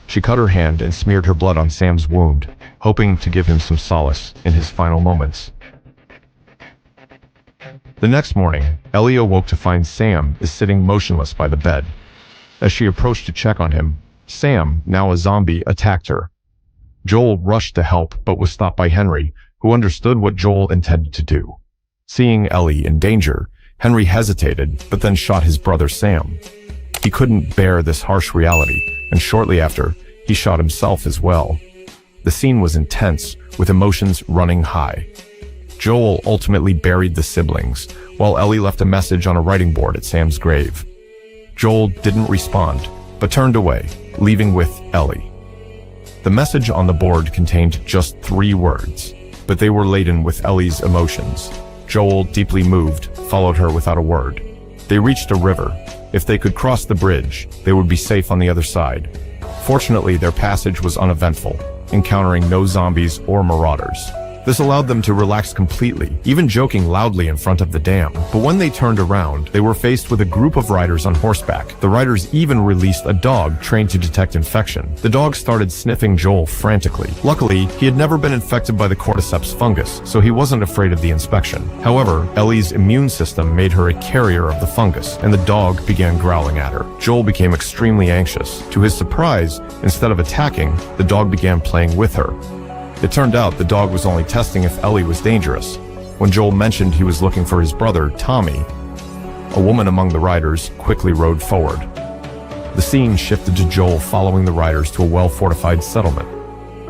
She cut her hand and smeared her blood on Sam's wound, hoping to give him some solace in his final moments. The next morning, Ellie awoke to find Sam is sitting motionless by the bed. As she approached to check on him, Sam, now a zombie, attacked her. Joel rushed to help but was stopped by Henry, who understood what Joel intended to do. Seeing Ellie in danger, Henry hesitated but then shot his brother Sam. He couldn't bear this harsh reality, and shortly after, he shot himself as well. The scene was intense, with emotions running high. Joel ultimately buried the siblings, while Ellie left a message on a writing board at Sam's grave. Joel didn't respond, but turned away, leaving with Ellie. The message on the board contained just 3 words, but they were laden with Ellie's emotions. Joel, deeply moved, followed her without a word. They reached a river. If they could cross the bridge, they would be safe on the other side. Fortunately, their passage was uneventful, encountering no zombies or marauders. This allowed them to relax completely, even joking loudly in front of the dam. But when they turned around, they were faced with a group of riders on horseback. The riders even released a dog trained to detect infection. The dog started sniffing Joel frantically. Luckily, he had never been infected by the cordyceps fungus, so he wasn't afraid of the inspection. However, Ellie's immune system made her a carrier of the fungus, and the dog began growling at her. Joel became extremely anxious. To his surprise, instead of attacking, the dog began playing with her. It turned out the dog was only testing if Ellie was dangerous. When Joel mentioned he was looking for his brother, Tommy, a woman among the riders quickly rode forward. The scene shifted to Joel following the riders to a well-fortified settlement.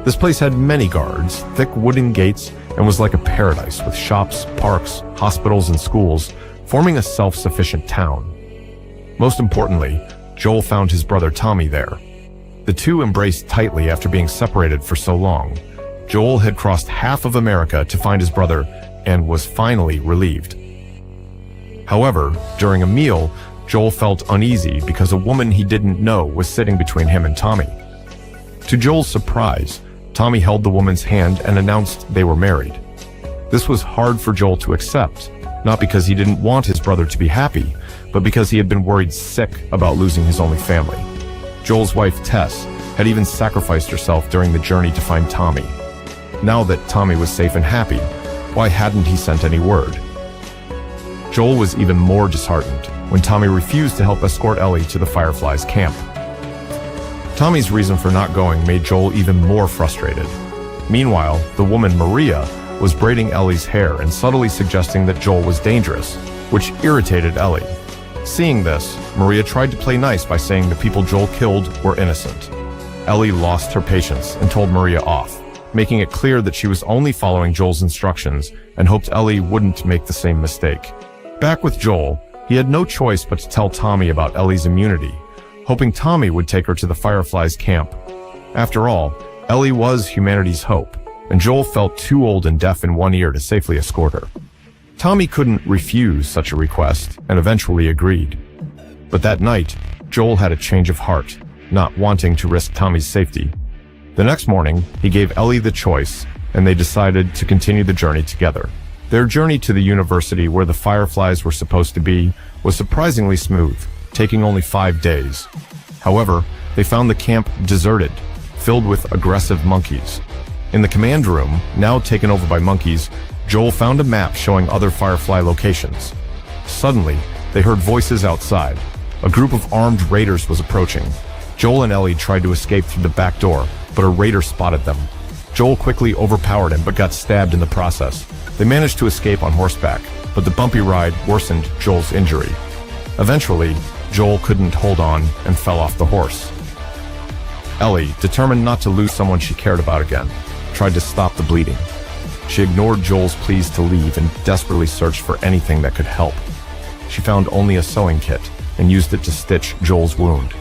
This place had many guards, thick wooden gates, and was like a paradise with shops, parks, hospitals, and schools, forming a self-sufficient town. Most importantly, Joel found his brother Tommy there. The two embraced tightly after being separated for so long. Joel had crossed half of America to find his brother and was finally relieved. However, during a meal, Joel felt uneasy because a woman he didn't know was sitting between him and Tommy. To Joel's surprise, Tommy held the woman's hand and announced they were married. This was hard for Joel to accept, not because he didn't want his brother to be happy, but because he had been worried sick about losing his only family. Joel's wife, Tess, had even sacrificed herself during the journey to find Tommy. Now that Tommy was safe and happy, why hadn't he sent any word? Joel was even more disheartened when Tommy refused to help escort Ellie to the Fireflies' camp. Tommy's reason for not going made Joel even more frustrated. Meanwhile, the woman, Maria, was braiding Ellie's hair and subtly suggesting that Joel was dangerous, which irritated Ellie. Seeing this, Maria tried to play nice by saying the people Joel killed were innocent. Ellie lost her patience and told Maria off, making it clear that she was only following Joel's instructions and hoped Ellie wouldn't make the same mistake. Back with Joel, he had no choice but to tell Tommy about Ellie's immunity, hoping Tommy would take her to the Fireflies' camp. After all, Ellie was humanity's hope, and Joel felt too old and deaf in one ear to safely escort her. Tommy couldn't refuse such a request and eventually agreed. But that night, Joel had a change of heart, not wanting to risk Tommy's safety. The next morning, he gave Ellie the choice, and they decided to continue the journey together. Their journey to the university where the Fireflies were supposed to be was surprisingly smooth, taking only 5 days. However, they found the camp deserted, filled with aggressive monkeys. In the command room, now taken over by monkeys, Joel found a map showing other Firefly locations. Suddenly, they heard voices outside. A group of armed raiders was approaching. Joel and Ellie tried to escape through the back door, but a raider spotted them. Joel quickly overpowered him but got stabbed in the process. They managed to escape on horseback, but the bumpy ride worsened Joel's injury. Eventually, Joel couldn't hold on and fell off the horse. Ellie, determined not to lose someone she cared about again, tried to stop the bleeding. She ignored Joel's pleas to leave and desperately searched for anything that could help. She found only a sewing kit and used it to stitch Joel's wound,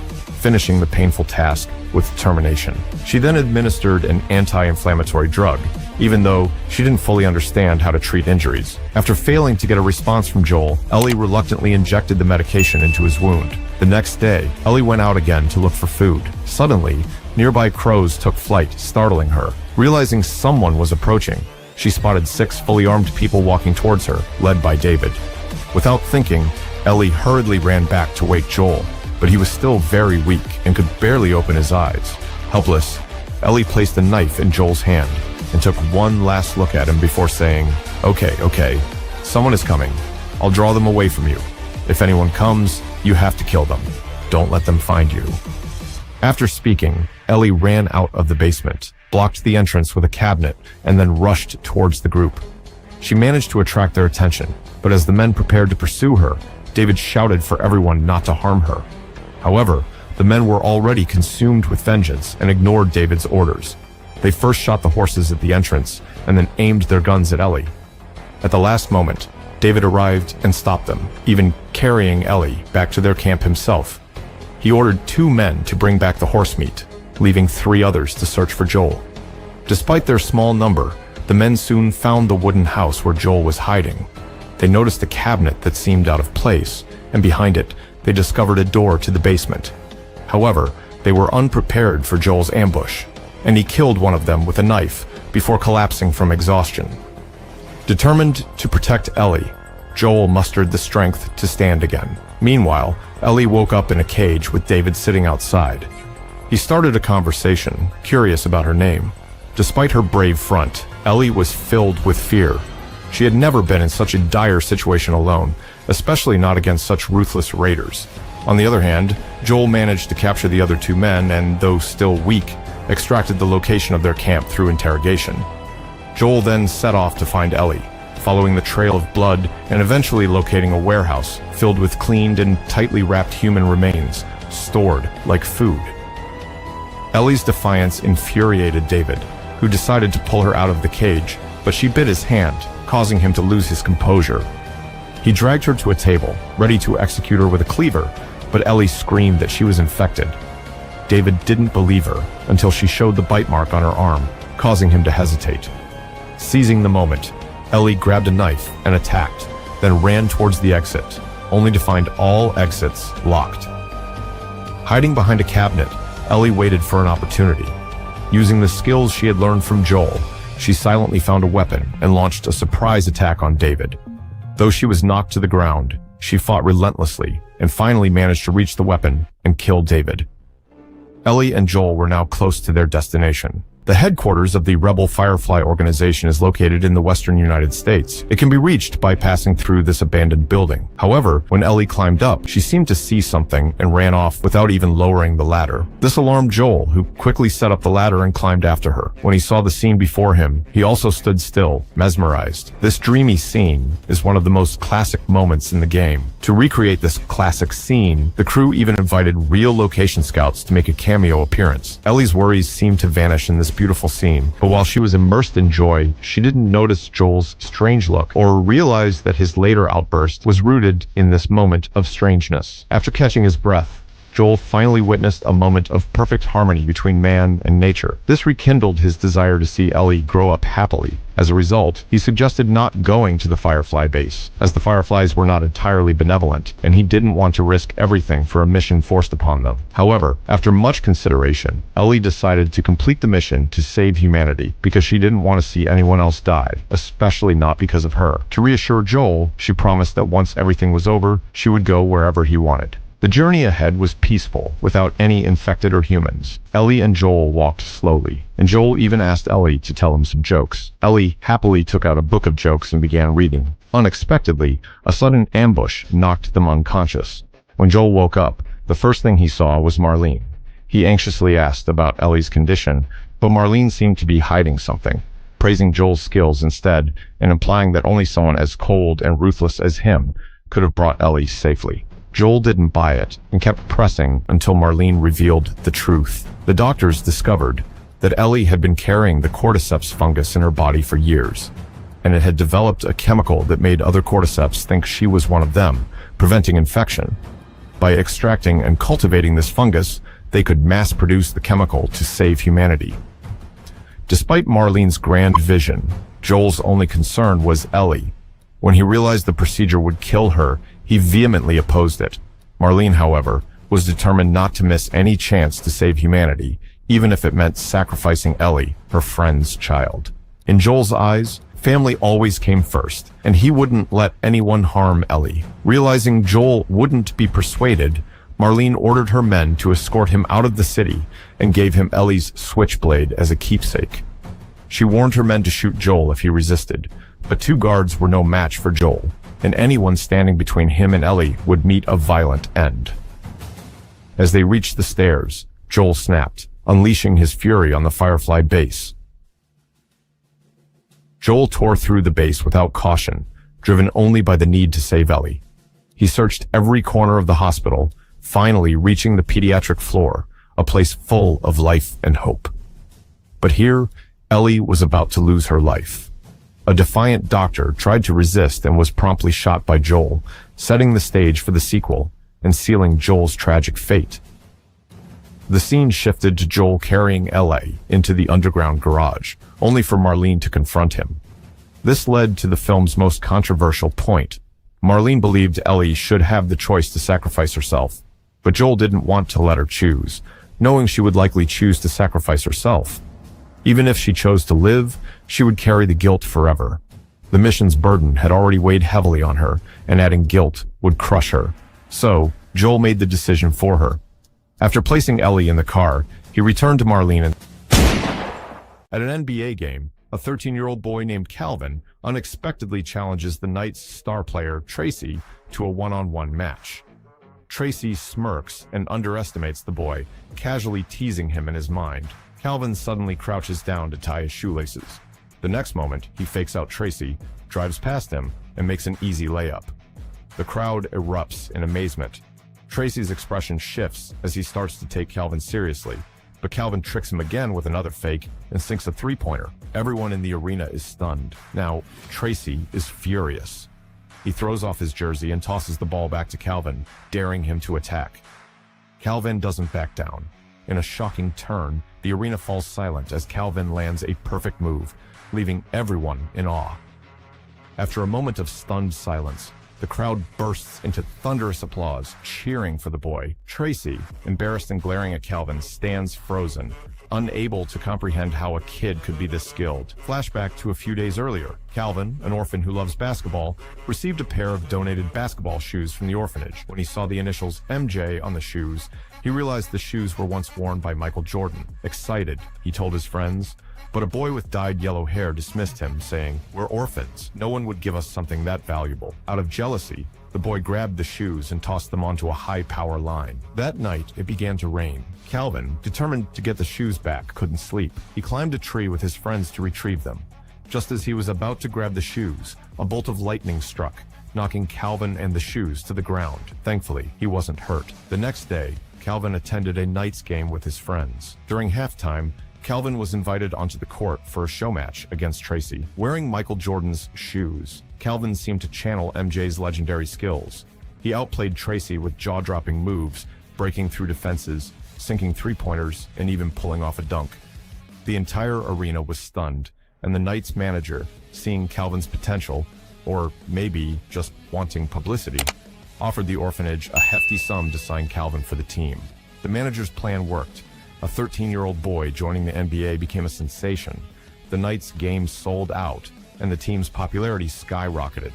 finishing the painful task with determination. She then administered an anti-inflammatory drug, even though she didn't fully understand how to treat injuries. After failing to get a response from Joel, Ellie reluctantly injected the medication into his wound. The next day, Ellie went out again to look for food. Suddenly, nearby crows took flight, startling her. Realizing someone was approaching, she spotted 6 fully armed people walking towards her, led by David. Without thinking, Ellie hurriedly ran back to wake Joel, but he was still very weak and could barely open his eyes. Helpless, Ellie placed a knife in Joel's hand and took one last look at him before saying, Okay, someone is coming. I'll draw them away from you. If anyone comes, you have to kill them. Don't let them find you." After speaking, Ellie ran out of the basement, blocked the entrance with a cabinet, and then rushed towards the group. She managed to attract their attention, but as the men prepared to pursue her, David shouted for everyone not to harm her. However, the men were already consumed with vengeance and ignored David's orders. They first shot the horses at the entrance and then aimed their guns at Ellie. At the last moment, David arrived and stopped them, even carrying Ellie back to their camp himself. He ordered 2 men to bring back the horse meat, leaving 3 others to search for Joel. Despite their small number, the men soon found the wooden house where Joel was hiding. They noticed a cabinet that seemed out of place, and behind it, they discovered a door to the basement. However, they were unprepared for Joel's ambush, and he killed one of them with a knife before collapsing from exhaustion. Determined to protect Ellie, Joel mustered the strength to stand again. Meanwhile, Ellie woke up in a cage with David sitting outside. He started a conversation, curious about her name. Despite her brave front, Ellie was filled with fear. She had never been in such a dire situation alone, especially not against such ruthless raiders. On the other hand, Joel managed to capture the other 2 men and, though still weak, extracted the location of their camp through interrogation. Joel then set off to find Ellie, following the trail of blood and eventually locating a warehouse filled with cleaned and tightly wrapped human remains, stored like food. Ellie's defiance infuriated David, who decided to pull her out of the cage, but she bit his hand, causing him to lose his composure. He dragged her to a table, ready to execute her with a cleaver, but Ellie screamed that she was infected. David didn't believe her until she showed the bite mark on her arm, causing him to hesitate. Seizing the moment, Ellie grabbed a knife and attacked, then ran towards the exit. only to find all exits locked. Hiding behind a cabinet, Ellie waited for an opportunity. Using the skills she had learned from Joel, she silently found a weapon and launched a surprise attack on David. Though she was knocked to the ground, she fought relentlessly and finally managed to reach the weapon and kill David. Ellie and Joel were now close to their destination. The headquarters of the Rebel Firefly organization is located in the western United States. It can be reached by passing through this abandoned building. However, when Ellie climbed up, she seemed to see something and ran off without even lowering the ladder. This alarmed Joel, who quickly set up the ladder and climbed after her. When he saw the scene before him, he also stood still, mesmerized. This dreamy scene is one of the most classic moments in the game. To recreate this classic scene, the crew even invited real location scouts to make a cameo appearance. Ellie's worries seemed to vanish in this beautiful scene, but while she was immersed in joy, she didn't notice Joel's strange look or realize that his later outburst was rooted in this moment of strangeness. After catching his breath, Joel finally witnessed a moment of perfect harmony between man and nature. This rekindled his desire to see Ellie grow up happily. As a result, he suggested not going to the Firefly base, as the Fireflies were not entirely benevolent, and he didn't want to risk everything for a mission forced upon them. However, after much consideration, Ellie decided to complete the mission to save humanity, because she didn't want to see anyone else die, especially not because of her. To reassure Joel, she promised that once everything was over, she would go wherever he wanted. The journey ahead was peaceful, without any infected or humans. Ellie and Joel walked slowly, and Joel even asked Ellie to tell him some jokes. Ellie happily took out a book of jokes and began reading. Unexpectedly, a sudden ambush knocked them unconscious. When Joel woke up, the first thing he saw was Marlene. He anxiously asked about Ellie's condition, but Marlene seemed to be hiding something, praising Joel's skills instead, and implying that only someone as cold and ruthless as him could have brought Ellie safely. Joel didn't buy it and kept pressing until Marlene revealed the truth. The doctors discovered that Ellie had been carrying the cordyceps fungus in her body for years, and it had developed a chemical that made other cordyceps think she was one of them, preventing infection. By extracting and cultivating this fungus, they could mass-produce the chemical to save humanity. Despite Marlene's grand vision, Joel's only concern was Ellie. When he realized the procedure would kill her, he vehemently opposed it. Marlene, however, was determined not to miss any chance to save humanity, even if it meant sacrificing Ellie, her friend's child. In Joel's eyes, family always came first, and he wouldn't let anyone harm Ellie. Realizing Joel wouldn't be persuaded, Marlene ordered her men to escort him out of the city and gave him Ellie's switchblade as a keepsake. She warned her men to shoot Joel if he resisted, but 2 guards were no match for Joel, and anyone standing between him and Ellie would meet a violent end. As they reached the stairs, Joel snapped, unleashing his fury on the Firefly base. Joel tore through the base without caution, driven only by the need to save Ellie. He searched every corner of the hospital, finally reaching the pediatric floor, a place full of life and hope. But here, Ellie was about to lose her life. A defiant doctor tried to resist and was promptly shot by Joel, setting the stage for the sequel and sealing Joel's tragic fate. The scene shifted to Joel carrying Ellie into the underground garage, only for Marlene to confront him. This led to the film's most controversial point. Marlene believed Ellie should have the choice to sacrifice herself, but Joel didn't want to let her choose, knowing she would likely choose to sacrifice herself. Even if she chose to live, she would carry the guilt forever. The mission's burden had already weighed heavily on her, and adding guilt would crush her. So, Joel made the decision for her. After placing Ellie in the car, he returned to Marlene and... At an NBA game, a 13-year-old boy named Calvin unexpectedly challenges the Knights' star player, Tracy, to a one-on-one match. Tracy smirks and underestimates the boy, casually teasing him in his mind. Calvin suddenly crouches down to tie his shoelaces. The next moment, he fakes out Tracy, drives past him, and makes an easy layup. The crowd erupts in amazement. Tracy's expression shifts as he starts to take Calvin seriously, but Calvin tricks him again with another fake and sinks a three-pointer. Everyone in the arena is stunned. Now, Tracy is furious. He throws off his jersey and tosses the ball back to Calvin, daring him to attack. Calvin doesn't back down. In a shocking turn, the arena falls silent as Calvin lands a perfect move, leaving everyone in awe. After a moment of stunned silence, The crowd bursts into thunderous applause, cheering for the boy. Tracy, embarrassed and glaring at Calvin, stands frozen, unable to comprehend how a kid could be this skilled. Flashback to a few days earlier. Calvin, an orphan who loves basketball, received a pair of donated basketball shoes from the orphanage. When he saw the initials MJ on the shoes, he realized the shoes were once worn by Michael Jordan. Excited, he told his friends, but a boy with dyed yellow hair dismissed him, saying, "We're orphans. No one would give us something that valuable." Out of jealousy, the boy grabbed the shoes and tossed them onto a high-power line. That night, it began to rain. Calvin, determined to get the shoes back, couldn't sleep. He climbed a tree with his friends to retrieve them. Just as he was about to grab the shoes, a bolt of lightning struck, knocking Calvin and the shoes to the ground. Thankfully, he wasn't hurt. The next day, Calvin attended a Knights game with his friends. During halftime, Calvin was invited onto the court for a show match against Tracy. Wearing Michael Jordan's shoes, Calvin seemed to channel MJ's legendary skills. He outplayed Tracy with jaw-dropping moves, breaking through defenses, sinking three-pointers, and even pulling off a dunk. The entire arena was stunned, and the Knights manager, seeing Calvin's potential, or maybe just wanting publicity, offered the orphanage a hefty sum to sign Calvin for the team. The manager's plan worked. A 13-year-old boy joining the NBA became a sensation. The Knights' games sold out, and the team's popularity skyrocketed.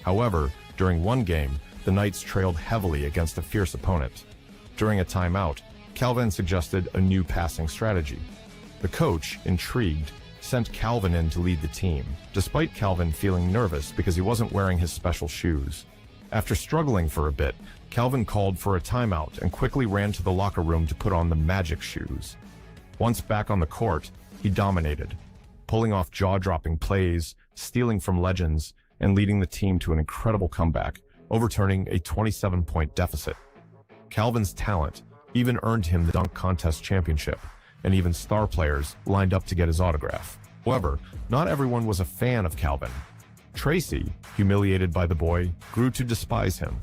However, during one game, the Knights trailed heavily against a fierce opponent. During a timeout, Calvin suggested a new passing strategy. The coach, intrigued, sent Calvin in to lead the team, despite Calvin feeling nervous because he wasn't wearing his special shoes. After struggling for a bit, Calvin called for a timeout and quickly ran to the locker room to put on the magic shoes. Once back on the court, he dominated, pulling off jaw-dropping plays, stealing from legends, and leading the team to an incredible comeback, overturning a 27-point deficit. Calvin's talent even earned him the dunk contest championship, and even star players lined up to get his autograph. However, not everyone was a fan of Calvin. Tracy, humiliated by the boy, grew to despise him.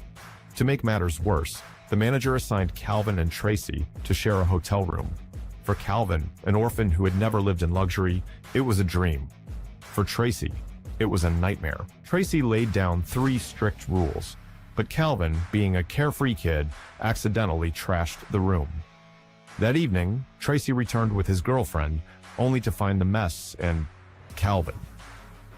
To make matters worse, the manager assigned Calvin and Tracy to share a hotel room. For Calvin, an orphan who had never lived in luxury, it was a dream. For Tracy, it was a nightmare. Tracy laid down 3 strict rules, but Calvin, being a carefree kid, accidentally trashed the room. That evening, Tracy returned with his girlfriend, only to find the mess and Calvin.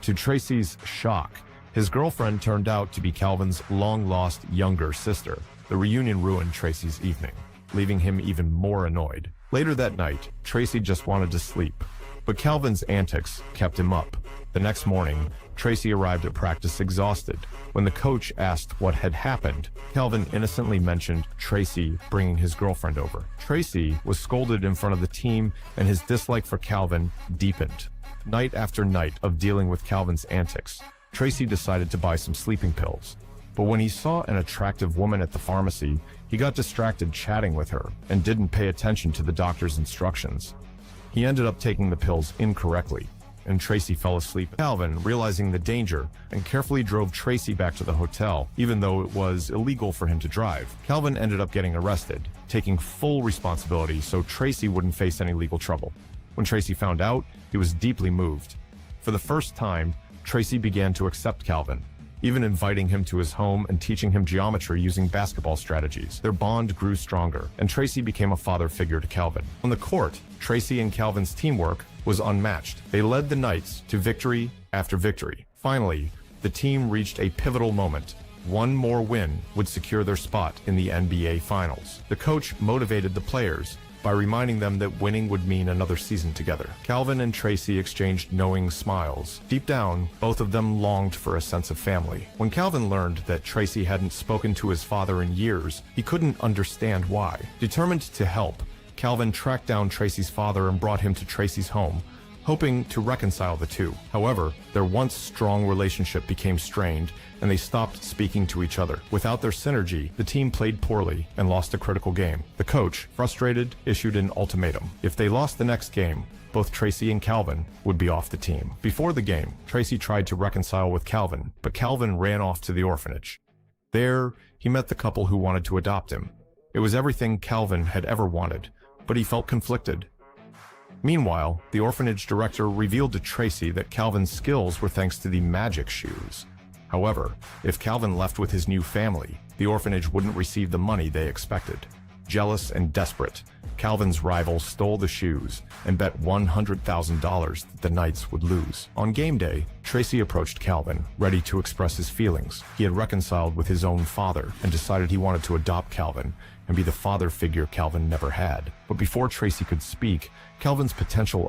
To Tracy's shock, his girlfriend turned out to be Calvin's long-lost younger sister. The reunion ruined Tracy's evening, leaving him even more annoyed. Later that night, Tracy just wanted to sleep, but Calvin's antics kept him up. The next morning, Tracy arrived at practice exhausted. When the coach asked what had happened, Calvin innocently mentioned Tracy bringing his girlfriend over. Tracy was scolded in front of the team, and his dislike for Calvin deepened. Night after night of dealing with Calvin's antics, Tracy decided to buy some sleeping pills. But when he saw an attractive woman at the pharmacy, he got distracted chatting with her and didn't pay attention to the doctor's instructions. He ended up taking the pills incorrectly, and Tracy fell asleep. Calvin, realizing the danger, and carefully drove Tracy back to the hotel, even though it was illegal for him to drive. Calvin ended up getting arrested, taking full responsibility so Tracy wouldn't face any legal trouble. When Tracy found out, he was deeply moved. For the first time, Tracy began to accept Calvin, even inviting him to his home and teaching him geometry using basketball strategies. Their bond grew stronger, and Tracy became a father figure to Calvin. On the court, Tracy and Calvin's teamwork was unmatched. They led the Knights to victory after victory. Finally, the team reached a pivotal moment. One more win would secure their spot in the NBA Finals. The coach motivated the players by reminding them that winning would mean another season together. Calvin and Tracy exchanged knowing smiles. Deep down, both of them longed for a sense of family. When Calvin learned that Tracy hadn't spoken to his father in years, he couldn't understand why. Determined to help, Calvin tracked down Tracy's father and brought him to Tracy's home, hoping to reconcile the two. However, their once strong relationship became strained, and they stopped speaking to each other. Without their synergy, the team played poorly and lost a critical game. The coach, frustrated, issued an ultimatum. If they lost the next game, both Tracy and Calvin would be off the team. Before the game, Tracy tried to reconcile with Calvin, but Calvin ran off to the orphanage. There, he met the couple who wanted to adopt him. It was everything Calvin had ever wanted, but he felt conflicted. Meanwhile, the orphanage director revealed to Tracy that Calvin's skills were thanks to the magic shoes. However, if Calvin left with his new family, the orphanage wouldn't receive the money they expected. Jealous and desperate, Calvin's rival stole the shoes and bet $100,000 that the Knights would lose. On game day, Tracy approached Calvin, ready to express his feelings. He had reconciled with his own father and decided he wanted to adopt Calvin and be the father figure Calvin never had. But before Tracy could speak, Calvin's potential